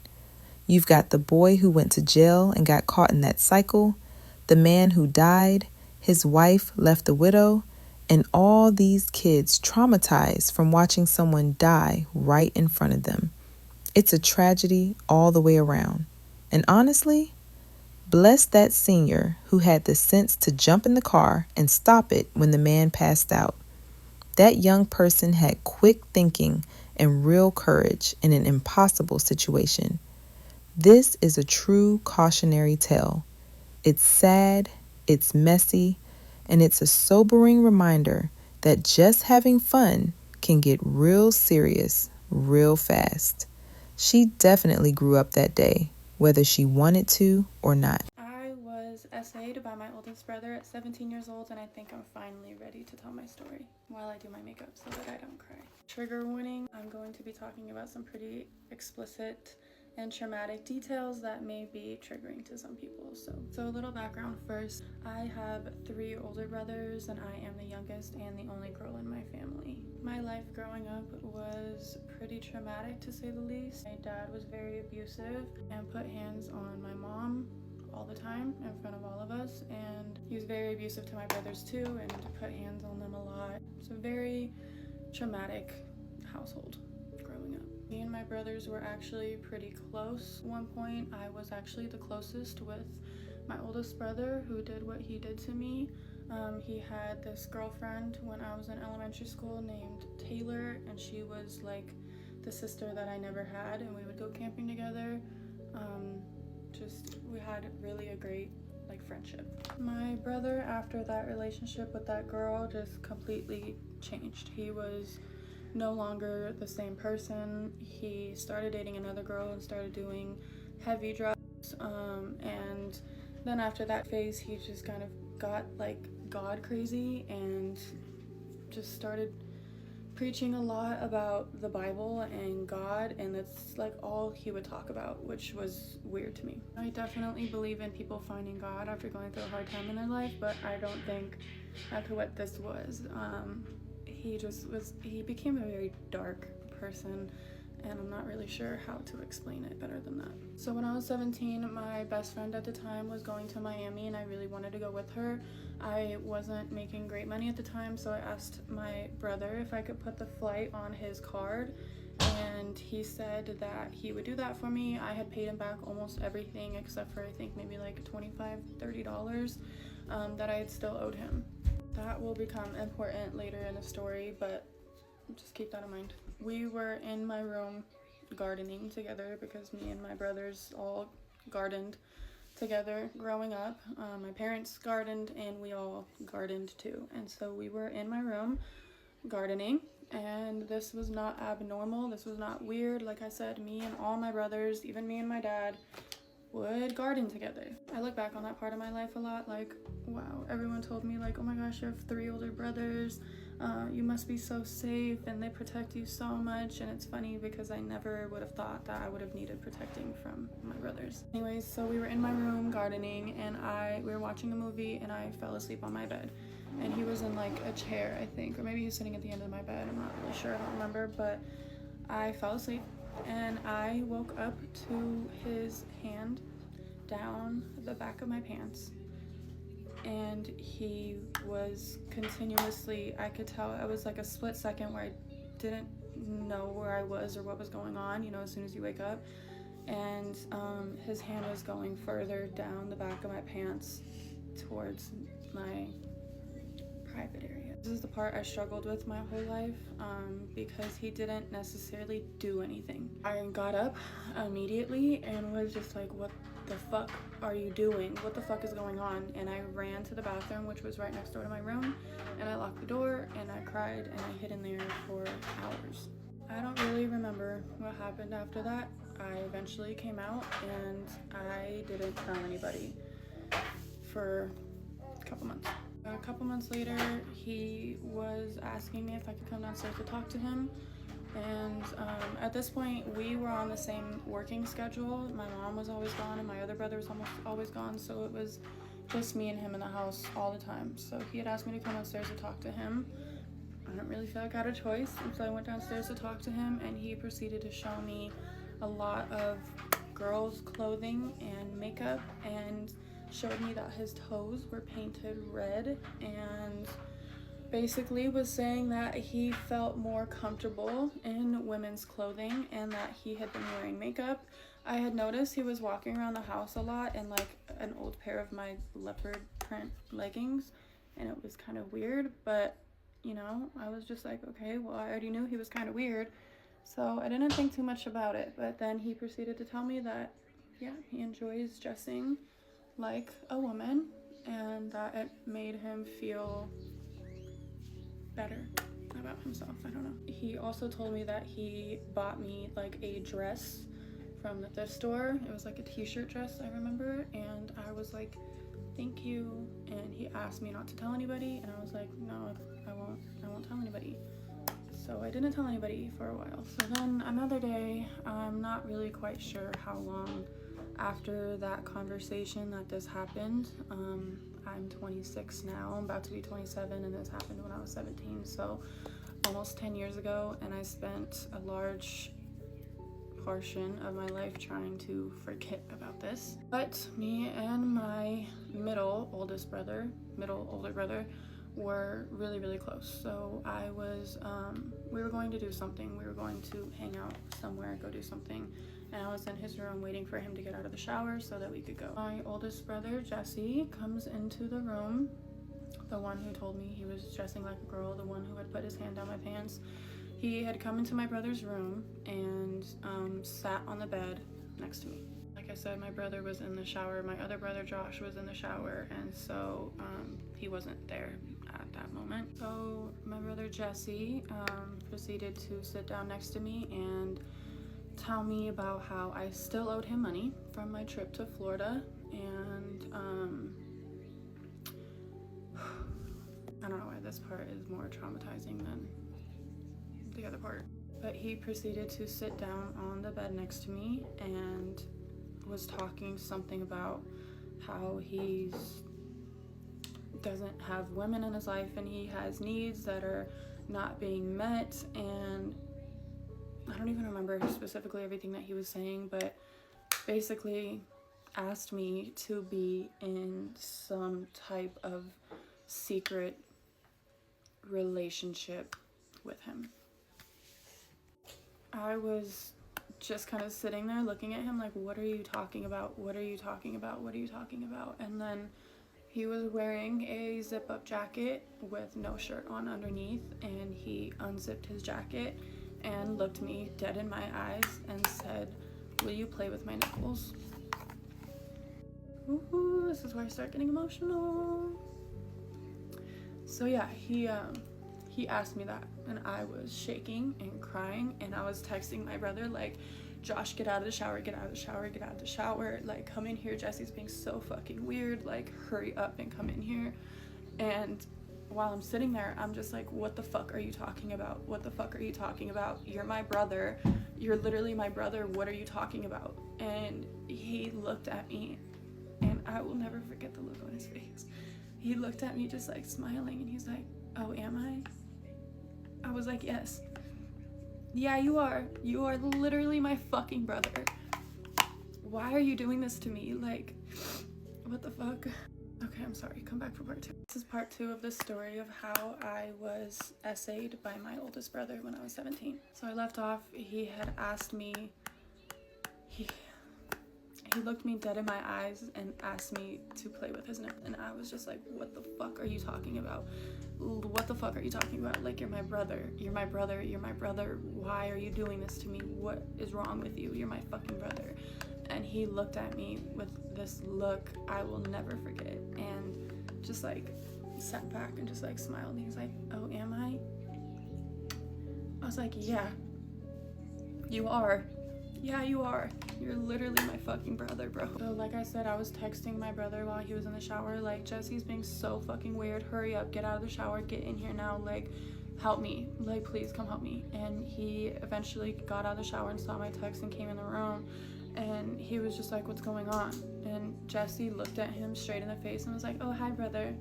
You've got the boy who went to jail and got caught in that cycle, the man who died, his wife left a widow, and all these kids traumatized from watching someone die right in front of them. It's a tragedy all the way around. And honestly, bless that senior who had the sense to jump in the car and stop it when the man passed out. That young person had quick thinking and real courage in an impossible situation. This is a true cautionary tale. It's sad, it's messy, and it's a sobering reminder that just having fun can get real serious real fast. She definitely grew up that day, whether she wanted to or not. I was essayed by my oldest brother at 17 years old, and I think I'm finally ready to tell my story while I do my makeup so that I don't cry. Trigger warning, I'm going to be talking about some pretty explicit and traumatic details that may be triggering to some people. So a little background first. I have 3 older brothers, and I am the youngest and the only girl in my family. My life growing up was pretty traumatic, to say the least. My dad was very abusive and put hands on my mom all the time in front of all of us, and he was very abusive to my brothers too and put hands on them a lot. It's a very traumatic household growing up. Me and my brothers were actually pretty close. At one point, I was actually the closest with my oldest brother, who did what he did to me. He had this girlfriend when I was in elementary school named Taylor, and she was like the sister that I never had, and we would go camping together. We had really a great friendship. My brother, after that relationship with that girl, just completely changed. He was no longer the same person. He started dating another girl and started doing heavy drugs, and then after that phase he just kind of got God crazy and just started preaching a lot about the Bible and God, and that's all he would talk about, which was weird to me. I definitely believe in people finding God after going through a hard time in their life, but I don't think after what this was. He became a very dark person, and I'm not really sure how to explain it better than that. So when I was 17, my best friend at the time was going to Miami, and I really wanted to go with her. I wasn't making great money at the time, so I asked my brother if I could put the flight on his card, and he said that he would do that for me. I had paid him back almost everything except for I think maybe $25-$30 that I had still owed him. That will become important later in the story, but just keep that in mind. We were in my room gardening together because me and my brothers all gardened together growing up. My parents gardened and we all gardened too. And so we were in my room gardening, and this was not abnormal. This was not weird. Like I said, me and all my brothers, even me and my dad, would garden together. I look back on that part of my life a lot, wow, everyone told me oh my gosh, you have 3 older brothers, you must be so safe and they protect you so much. And it's funny because I never would have thought that I would have needed protecting from my brothers. Anyways, so we were in my room gardening, and we were watching a movie, and I fell asleep on my bed, and he was in a chair, I think, or maybe he was sitting at the end of my bed. I'm not really sure, I don't remember, but I fell asleep and I woke up to his hand down the back of my pants, and he was continuously, I could tell, it was a split second where I didn't know where I was or what was going on, as soon as you wake up, and his hand was going further down the back of my pants towards my private area. This is the part I struggled with my whole life, because he didn't necessarily do anything. I got up immediately and was just what the fuck are you doing? What the fuck is going on? And I ran to the bathroom, which was right next door to my room, and I locked the door and I cried and I hid in there for hours. I don't really remember what happened after that. I eventually came out and I didn't tell anybody for a couple months. A couple months later, he was asking me if I could come downstairs to talk to him. And at this point, we were on the same working schedule. My mom was always gone and my other brother was almost always gone, so it was just me and him in the house all the time. So he had asked me to come downstairs to talk to him. I didn't really feel like I had a choice, and so I went downstairs to talk to him, and he proceeded to show me a lot of girls' clothing and makeup, and showed me that his toes were painted red, and basically was saying that he felt more comfortable in women's clothing and that he had been wearing makeup. I had noticed he was walking around the house a lot in an old pair of my leopard print leggings, and it was kind of weird, but I was just okay, well, I already knew he was kind of weird, so I didn't think too much about it. But then he proceeded to tell me that yeah, he enjoys dressing like a woman and that it made him feel better about himself. I don't know. He also told me that he bought me a dress from the thrift store. It was a t-shirt dress, I remember, and I was thank you, and he asked me not to tell anybody, and I was no, I won't tell anybody. So I didn't tell anybody for a while. So then another day, I'm not really quite sure how long after that conversation that this happened. I'm 26 now, I'm about to be 27, and this happened when I was 17, so almost 10 years ago, and I spent a large portion of my life trying to forget about this. But me and my middle older brother were really, really close. So we were going to do something. We were going to hang out somewhere, go do something, and I was in his room waiting for him to get out of the shower so that we could go. My oldest brother, Jesse, comes into the room, the one who told me he was dressing like a girl, the one who had put his hand down my pants. He had come into my brother's room and sat on the bed next to me. Like I said, my brother was in the shower. My other brother, Josh, was in the shower, and so he wasn't there at that moment. So my brother, Jesse, proceeded to sit down next to me and tell me about how I still owed him money from my trip to Florida, and I don't know why this part is more traumatizing than the other part. But he proceeded to sit down on the bed next to me and was talking something about how he doesn't have women in his life and he has needs that are not being met, and I don't even remember specifically everything that he was saying, but basically asked me to be in some type of secret relationship with him. I was just kind of sitting there looking at him like, what are you talking about? What are you talking about? What are you talking about? And then he was wearing a zip-up jacket with no shirt on underneath, and he unzipped his jacket and looked me dead in my eyes and said, will you play with my nipples? Ooh, this is where I start getting emotional. So yeah, he asked me that, and I was shaking and crying, and I was texting my brother like, Josh, get out of the shower, get out of the shower, get out of the shower, like, come in here, Jesse's being so fucking weird, like, hurry up and come in here. And while I'm sitting there, I'm just like, what the fuck are you talking about? What the fuck are you talking about? You're my brother. You're literally my brother. What are you talking about? And he looked at me, and I will never forget the look on his face. He looked at me just like smiling, and he's like, oh, am I? I was like, yes. Yeah, you are. You are literally my fucking brother. Why are you doing this to me? Like, what the fuck? Okay, I'm sorry. Come back for part 2. This is part 2 of the story of how I was essayed by my oldest brother when I was 17. So I left off, he had asked me, he looked me dead in my eyes and asked me to play with his nipple. And I was just like, what the fuck are you talking about? What the fuck are you talking about? Like, you're my brother. You're my brother. You're my brother. Why are you doing this to me? What is wrong with you? You're my fucking brother. And he looked at me with this look I will never forget, and just like sat back and just like smiled. And he was like, oh, am I? I was like, yeah, you are. Yeah, you are. You're literally my fucking brother, bro. So like I said, I was texting my brother while he was in the shower, like, Jesse's being so fucking weird. Hurry up, get out of the shower, get in here now, like, help me. Like, please come help me. And he eventually got out of the shower and saw my text and came in the room. And he was just like, what's going on? And Jesse looked at him straight in the face and was like, oh, hi, brother,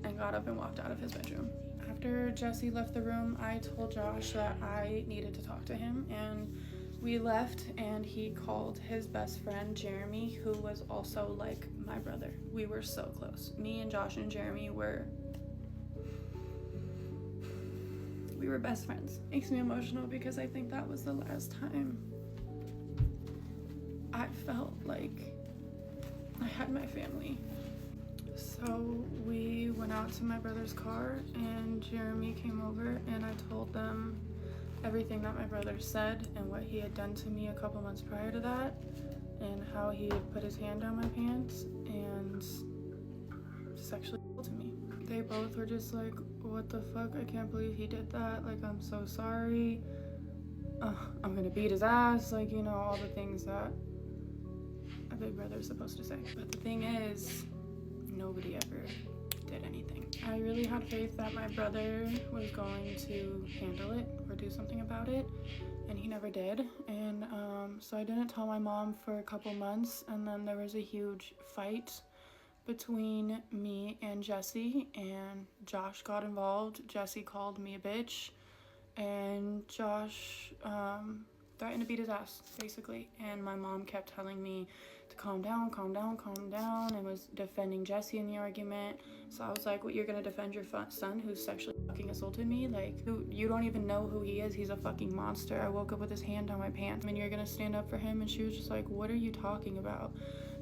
and got up and walked out of his bedroom. After Jesse left the room, I told Josh that I needed to talk to him, and we left, and he called his best friend, Jeremy, who was also like my brother. We were so close. Me and Josh and Jeremy were best friends. Makes me emotional because I think that was the last time I felt like I had my family. So we went out to my brother's car, and Jeremy came over, and I told them everything that my brother said and what he had done to me a couple months prior to that, and how he had put his hand down my pants and sexually assaulted me. They both were just like, what the fuck? I can't believe he did that. Like, I'm so sorry. I'm gonna beat his ass. Like, you know, all the things that a big brother is supposed to say. But the thing is, nobody ever did anything. I really had faith that my brother was going to handle it or do something about it, and he never did. And so I didn't tell my mom for a couple months, and then there was a huge fight between me and Jesse, and Josh got involved. Jesse called me a bitch, and Josh threatened to beat his ass, basically. And my mom kept telling me to calm down, and was defending Jesse in the argument. So I was like, what, you're gonna defend your son who sexually fucking assaulted me? Like, you don't even know who he is. He's a fucking monster. I woke up with his hand down my pants. And you're gonna stand up for him? And she was just like, what are you talking about?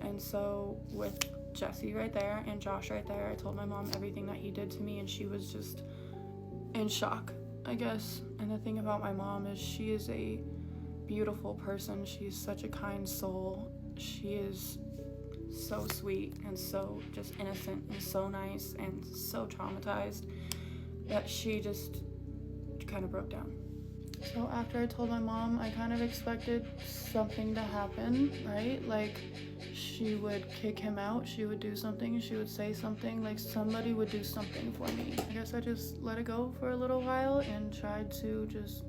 And so with Jesse right there and Josh right there, I told my mom everything that he did to me, and she was just in shock. I guess. And the thing about my mom is she is a beautiful person. She's such a kind soul. She is so sweet and so just innocent and so nice and so traumatized that she just kind of broke down. So after I told my mom, I kind of expected something to happen, right? Like she would kick him out, she would do something, she would say something, like somebody would do something for me. I guess I just let it go for a little while and tried to just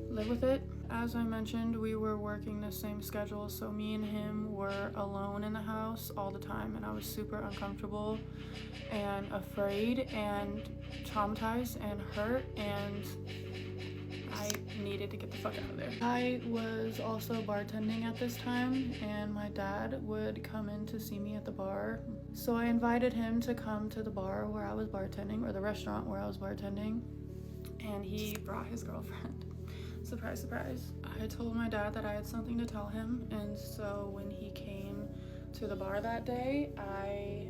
live with it. As I mentioned, we were working the same schedule, so me and him were alone in the house all the time, and I was super uncomfortable and afraid and traumatized and hurt, and I needed to get the fuck out of there. I was also bartending at this time, and my dad would come in to see me at the bar. So I invited him to come to the bar where I was bartending, or the restaurant where I was bartending, and he brought his girlfriend. Surprise, surprise. I told my dad that I had something to tell him, and so when he came to the bar that day, I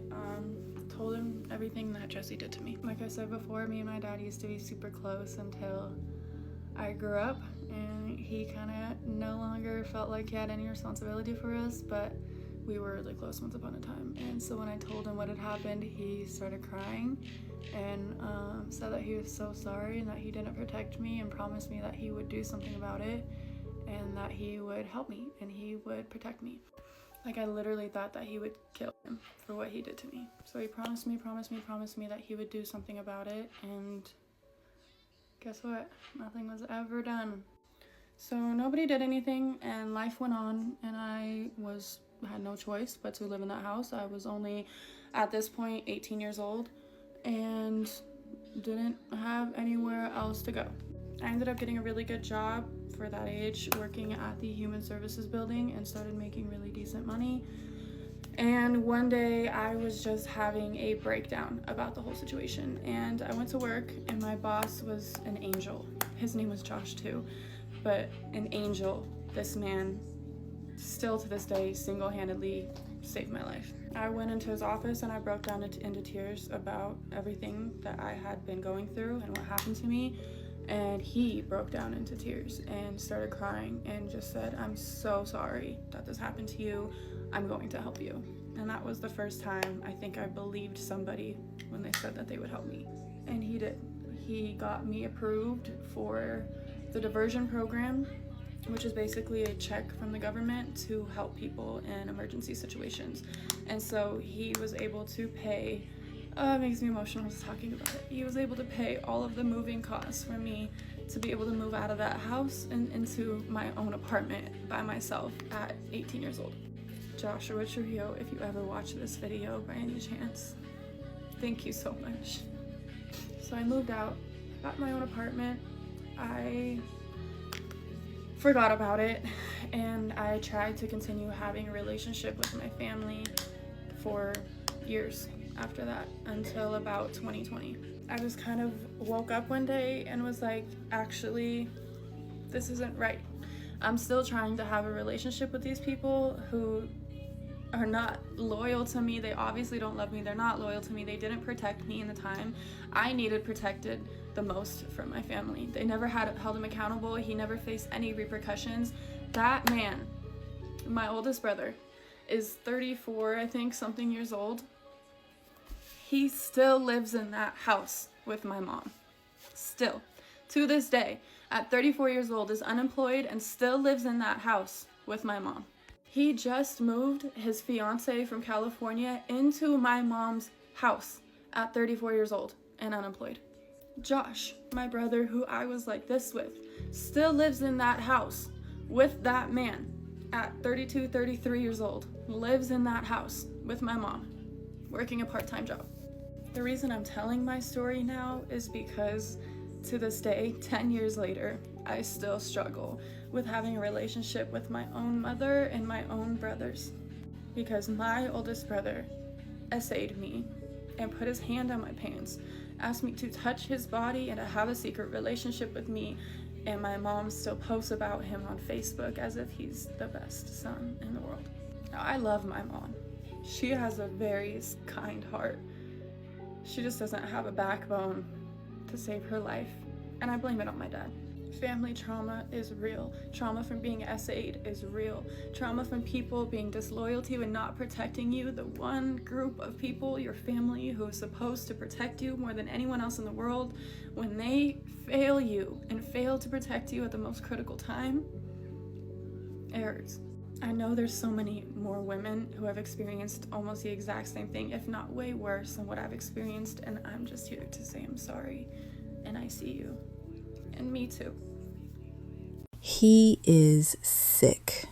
told him everything that Jesse did to me. Like I said before, me and my dad used to be super close until I grew up, and he kind of no longer felt like he had any responsibility for us, but we were really close once upon a time. And so when I told him what had happened, he started crying and said that he was so sorry and that he didn't protect me, and promised me that he would do something about it and that he would help me and he would protect me. Like, I literally thought that he would kill him for what he did to me. So he promised me that he would do something about it, and guess what? Nothing was ever done. So nobody did anything, and life went on, and I had no choice but to live in that house. I was only, at this point, 18 years old, and didn't have anywhere else to go. I ended up getting a really good job for that age, working at the Human Services building, and started making really decent money. And one day I was just having a breakdown about the whole situation, and I went to work, and my boss was an angel. His name was Josh too, but an angel. This man, still to this day, single-handedly saved my life. I went into his office and I broke down into tears about everything that I had been going through and what happened to me. And he broke down into tears and started crying and just said, "I'm so sorry that this happened to you. I'm going to help you." And that was the first time I think I believed somebody when they said that they would help me. And he did. He got me approved for the diversion program, which is basically a check from the government to help people in emergency situations. And so he was able to pay, it makes me emotional just talking about it. He was able to pay all of the moving costs for me to be able to move out of that house and into my own apartment by myself at 18 years old. Joshua Trujillo, if you ever watch this video by any chance, thank you so much. So I moved out, got my own apartment. I forgot about it, and I tried to continue having a relationship with my family for years after that, until about 2020. I just kind of woke up one day and was like, actually, this isn't right. I'm still trying to have a relationship with these people who are not loyal to me. They obviously don't love me. They're not loyal to me. They didn't protect me in the time I needed protected the most from my family. They never held him accountable. He never faced any repercussions. That man, my oldest brother, is 34, I think, something years old. He still lives in that house with my mom. Still. To this day, at 34 years old, is unemployed and still lives in that house with my mom. He just moved his fiance from California into my mom's house at 34 years old and unemployed. Josh, my brother, who I was like this with, still lives in that house with that man at 32, 33 years old, lives in that house with my mom, working a part-time job. The reason I'm telling my story now is because to this day, 10 years later, I still struggle with having a relationship with my own mother and my own brothers, because my oldest brother essayed me and put his hand on my pants, asked me to touch his body and to have a secret relationship with me, and my mom still posts about him on Facebook as if he's the best son in the world. Now, I love my mom. She has a very kind heart. She just doesn't have a backbone to save her life. And I blame it on my dad. Family trauma is real. Trauma from being SA'd is real. Trauma from people being disloyal to you and not protecting you. The one group of people, your family, who is supposed to protect you more than anyone else in the world, when they fail you and fail to protect you at the most critical time, it hurts. I know there's so many more women who have experienced almost the exact same thing, if not way worse than what I've experienced, and I'm just here to say I'm sorry, and I see you. And me too. He is sick.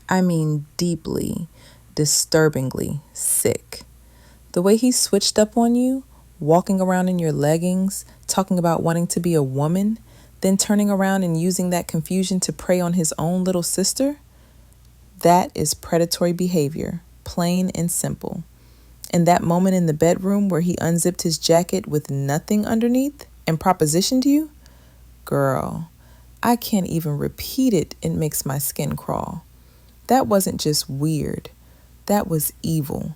I mean, deeply, disturbingly sick. The way he switched up on you, walking around in your leggings, talking about wanting to be a woman, then turning around and using that confusion to prey on his own little sister, that is predatory behavior, plain and simple. And that moment in the bedroom where he unzipped his jacket with nothing underneath and propositioned you, girl, I can't even repeat it. It makes my skin crawl. That wasn't just weird. That was evil.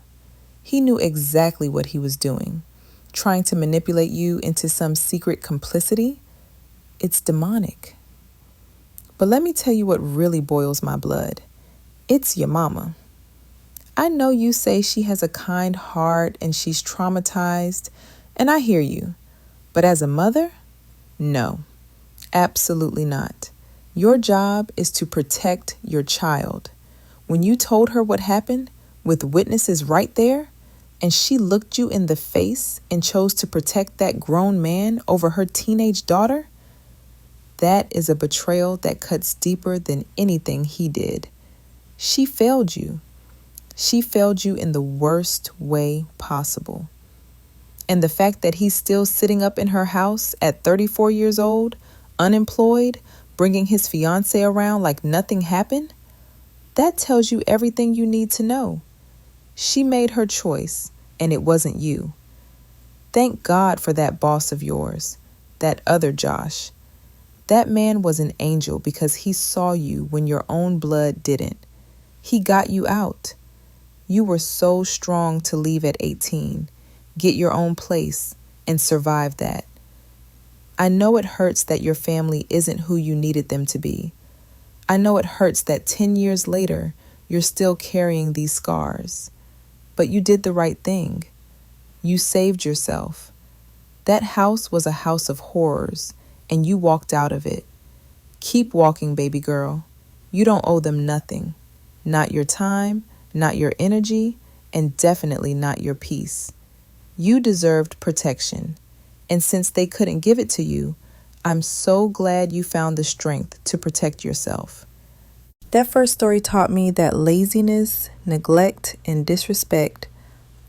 He knew exactly what he was doing, trying to manipulate you into some secret complicity. It's demonic. But let me tell you what really boils my blood. It's your mama. I know you say she has a kind heart and she's traumatized, and I hear you. But as a mother, no. Absolutely not. Your job is to protect your child. When you told her what happened, with witnesses right there, and she looked you in the face and chose to protect that grown man over her teenage daughter, that is a betrayal that cuts deeper than anything he did. She failed you. She failed you in the worst way possible. And the fact that he's still sitting up in her house at 34 years old, unemployed, bringing his fiance around like nothing happened, that tells you everything you need to know. She made her choice, and it wasn't you. Thank God for that boss of yours, that other Josh. That man was an angel because he saw you when your own blood didn't. He got you out. You were so strong to leave at 18, get your own place, and survive that. I know it hurts that your family isn't who you needed them to be. I know it hurts that 10 years later, you're still carrying these scars. But you did the right thing. You saved yourself. That house was a house of horrors, and you walked out of it. Keep walking, baby girl. You don't owe them nothing. Not your time, not your energy, and definitely not your peace. You deserved protection. And since they couldn't give it to you, I'm so glad you found the strength to protect yourself. That first story taught me that laziness, neglect, and disrespect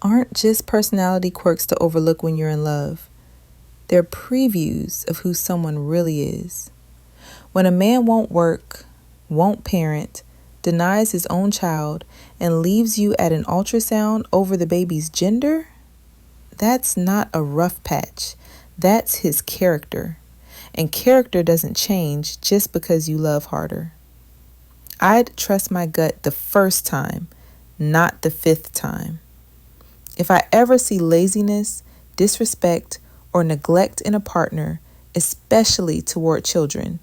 aren't just personality quirks to overlook when you're in love. They're previews of who someone really is. When a man won't work, won't parent, denies his own child, and leaves you at an ultrasound over the baby's gender, that's not a rough patch. That's his character. And character doesn't change just because you love harder. I'd trust my gut the first time, not the 5th time. If I ever see laziness, disrespect, or neglect in a partner, especially toward children,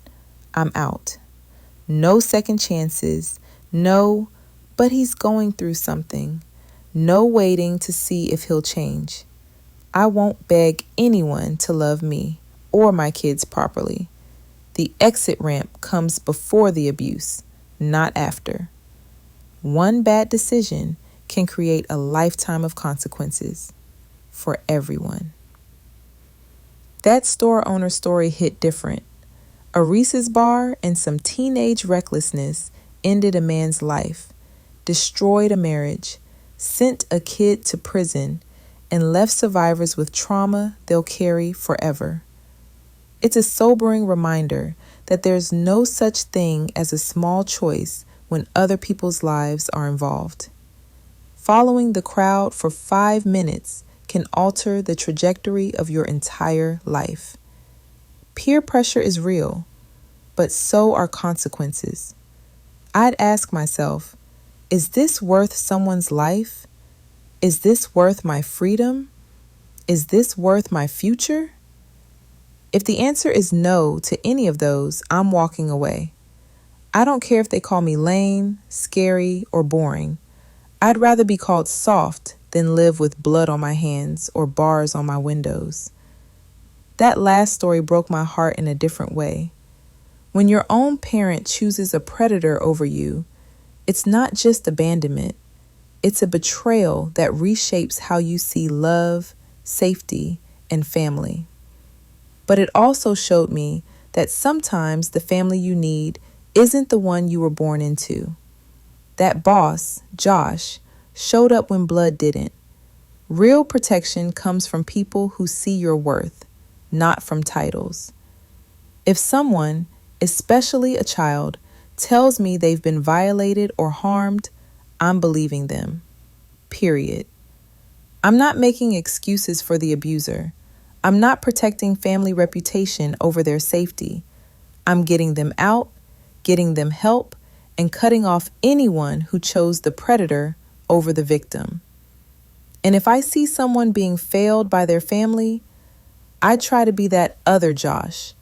I'm out. No second chances. No, but he's going through something. No waiting to see if he'll change. I won't beg anyone to love me or my kids properly. The exit ramp comes before the abuse, not after. One bad decision can create a lifetime of consequences for everyone. That store owner's story hit different. A Reese's bar and some teenage recklessness ended a man's life, destroyed a marriage, sent a kid to prison, and left survivors with trauma they'll carry forever. It's a sobering reminder that there's no such thing as a small choice when other people's lives are involved. Following the crowd for 5 minutes can alter the trajectory of your entire life. Peer pressure is real, but so are consequences. I'd ask myself, is this worth someone's life? Is this worth my freedom? Is this worth my future? If the answer is no to any of those, I'm walking away. I don't care if they call me lame, scary, or boring. I'd rather be called soft than live with blood on my hands or bars on my windows. That last story broke my heart in a different way. When your own parent chooses a predator over you, it's not just abandonment. It's a betrayal that reshapes how you see love, safety, and family. But it also showed me that sometimes the family you need isn't the one you were born into. That boss, Josh, showed up when blood didn't. Real protection comes from people who see your worth, not from titles. If someone, especially a child, tells me they've been violated or harmed, I'm believing them. Period. I'm not making excuses for the abuser. I'm not protecting family reputation over their safety. I'm getting them out, getting them help, and cutting off anyone who chose the predator over the victim. And if I see someone being failed by their family, I try to be that other Josh,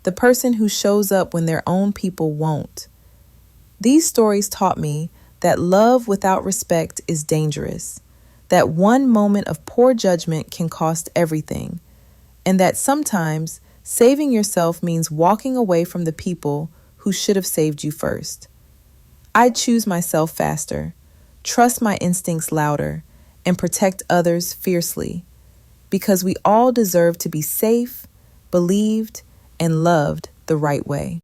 the person who shows up when their own people won't. These stories taught me that love without respect is dangerous, that one moment of poor judgment can cost everything, and that sometimes saving yourself means walking away from the people who should have saved you first. I choose myself faster, trust my instincts louder, and protect others fiercely, because we all deserve to be safe, believed, and loved the right way.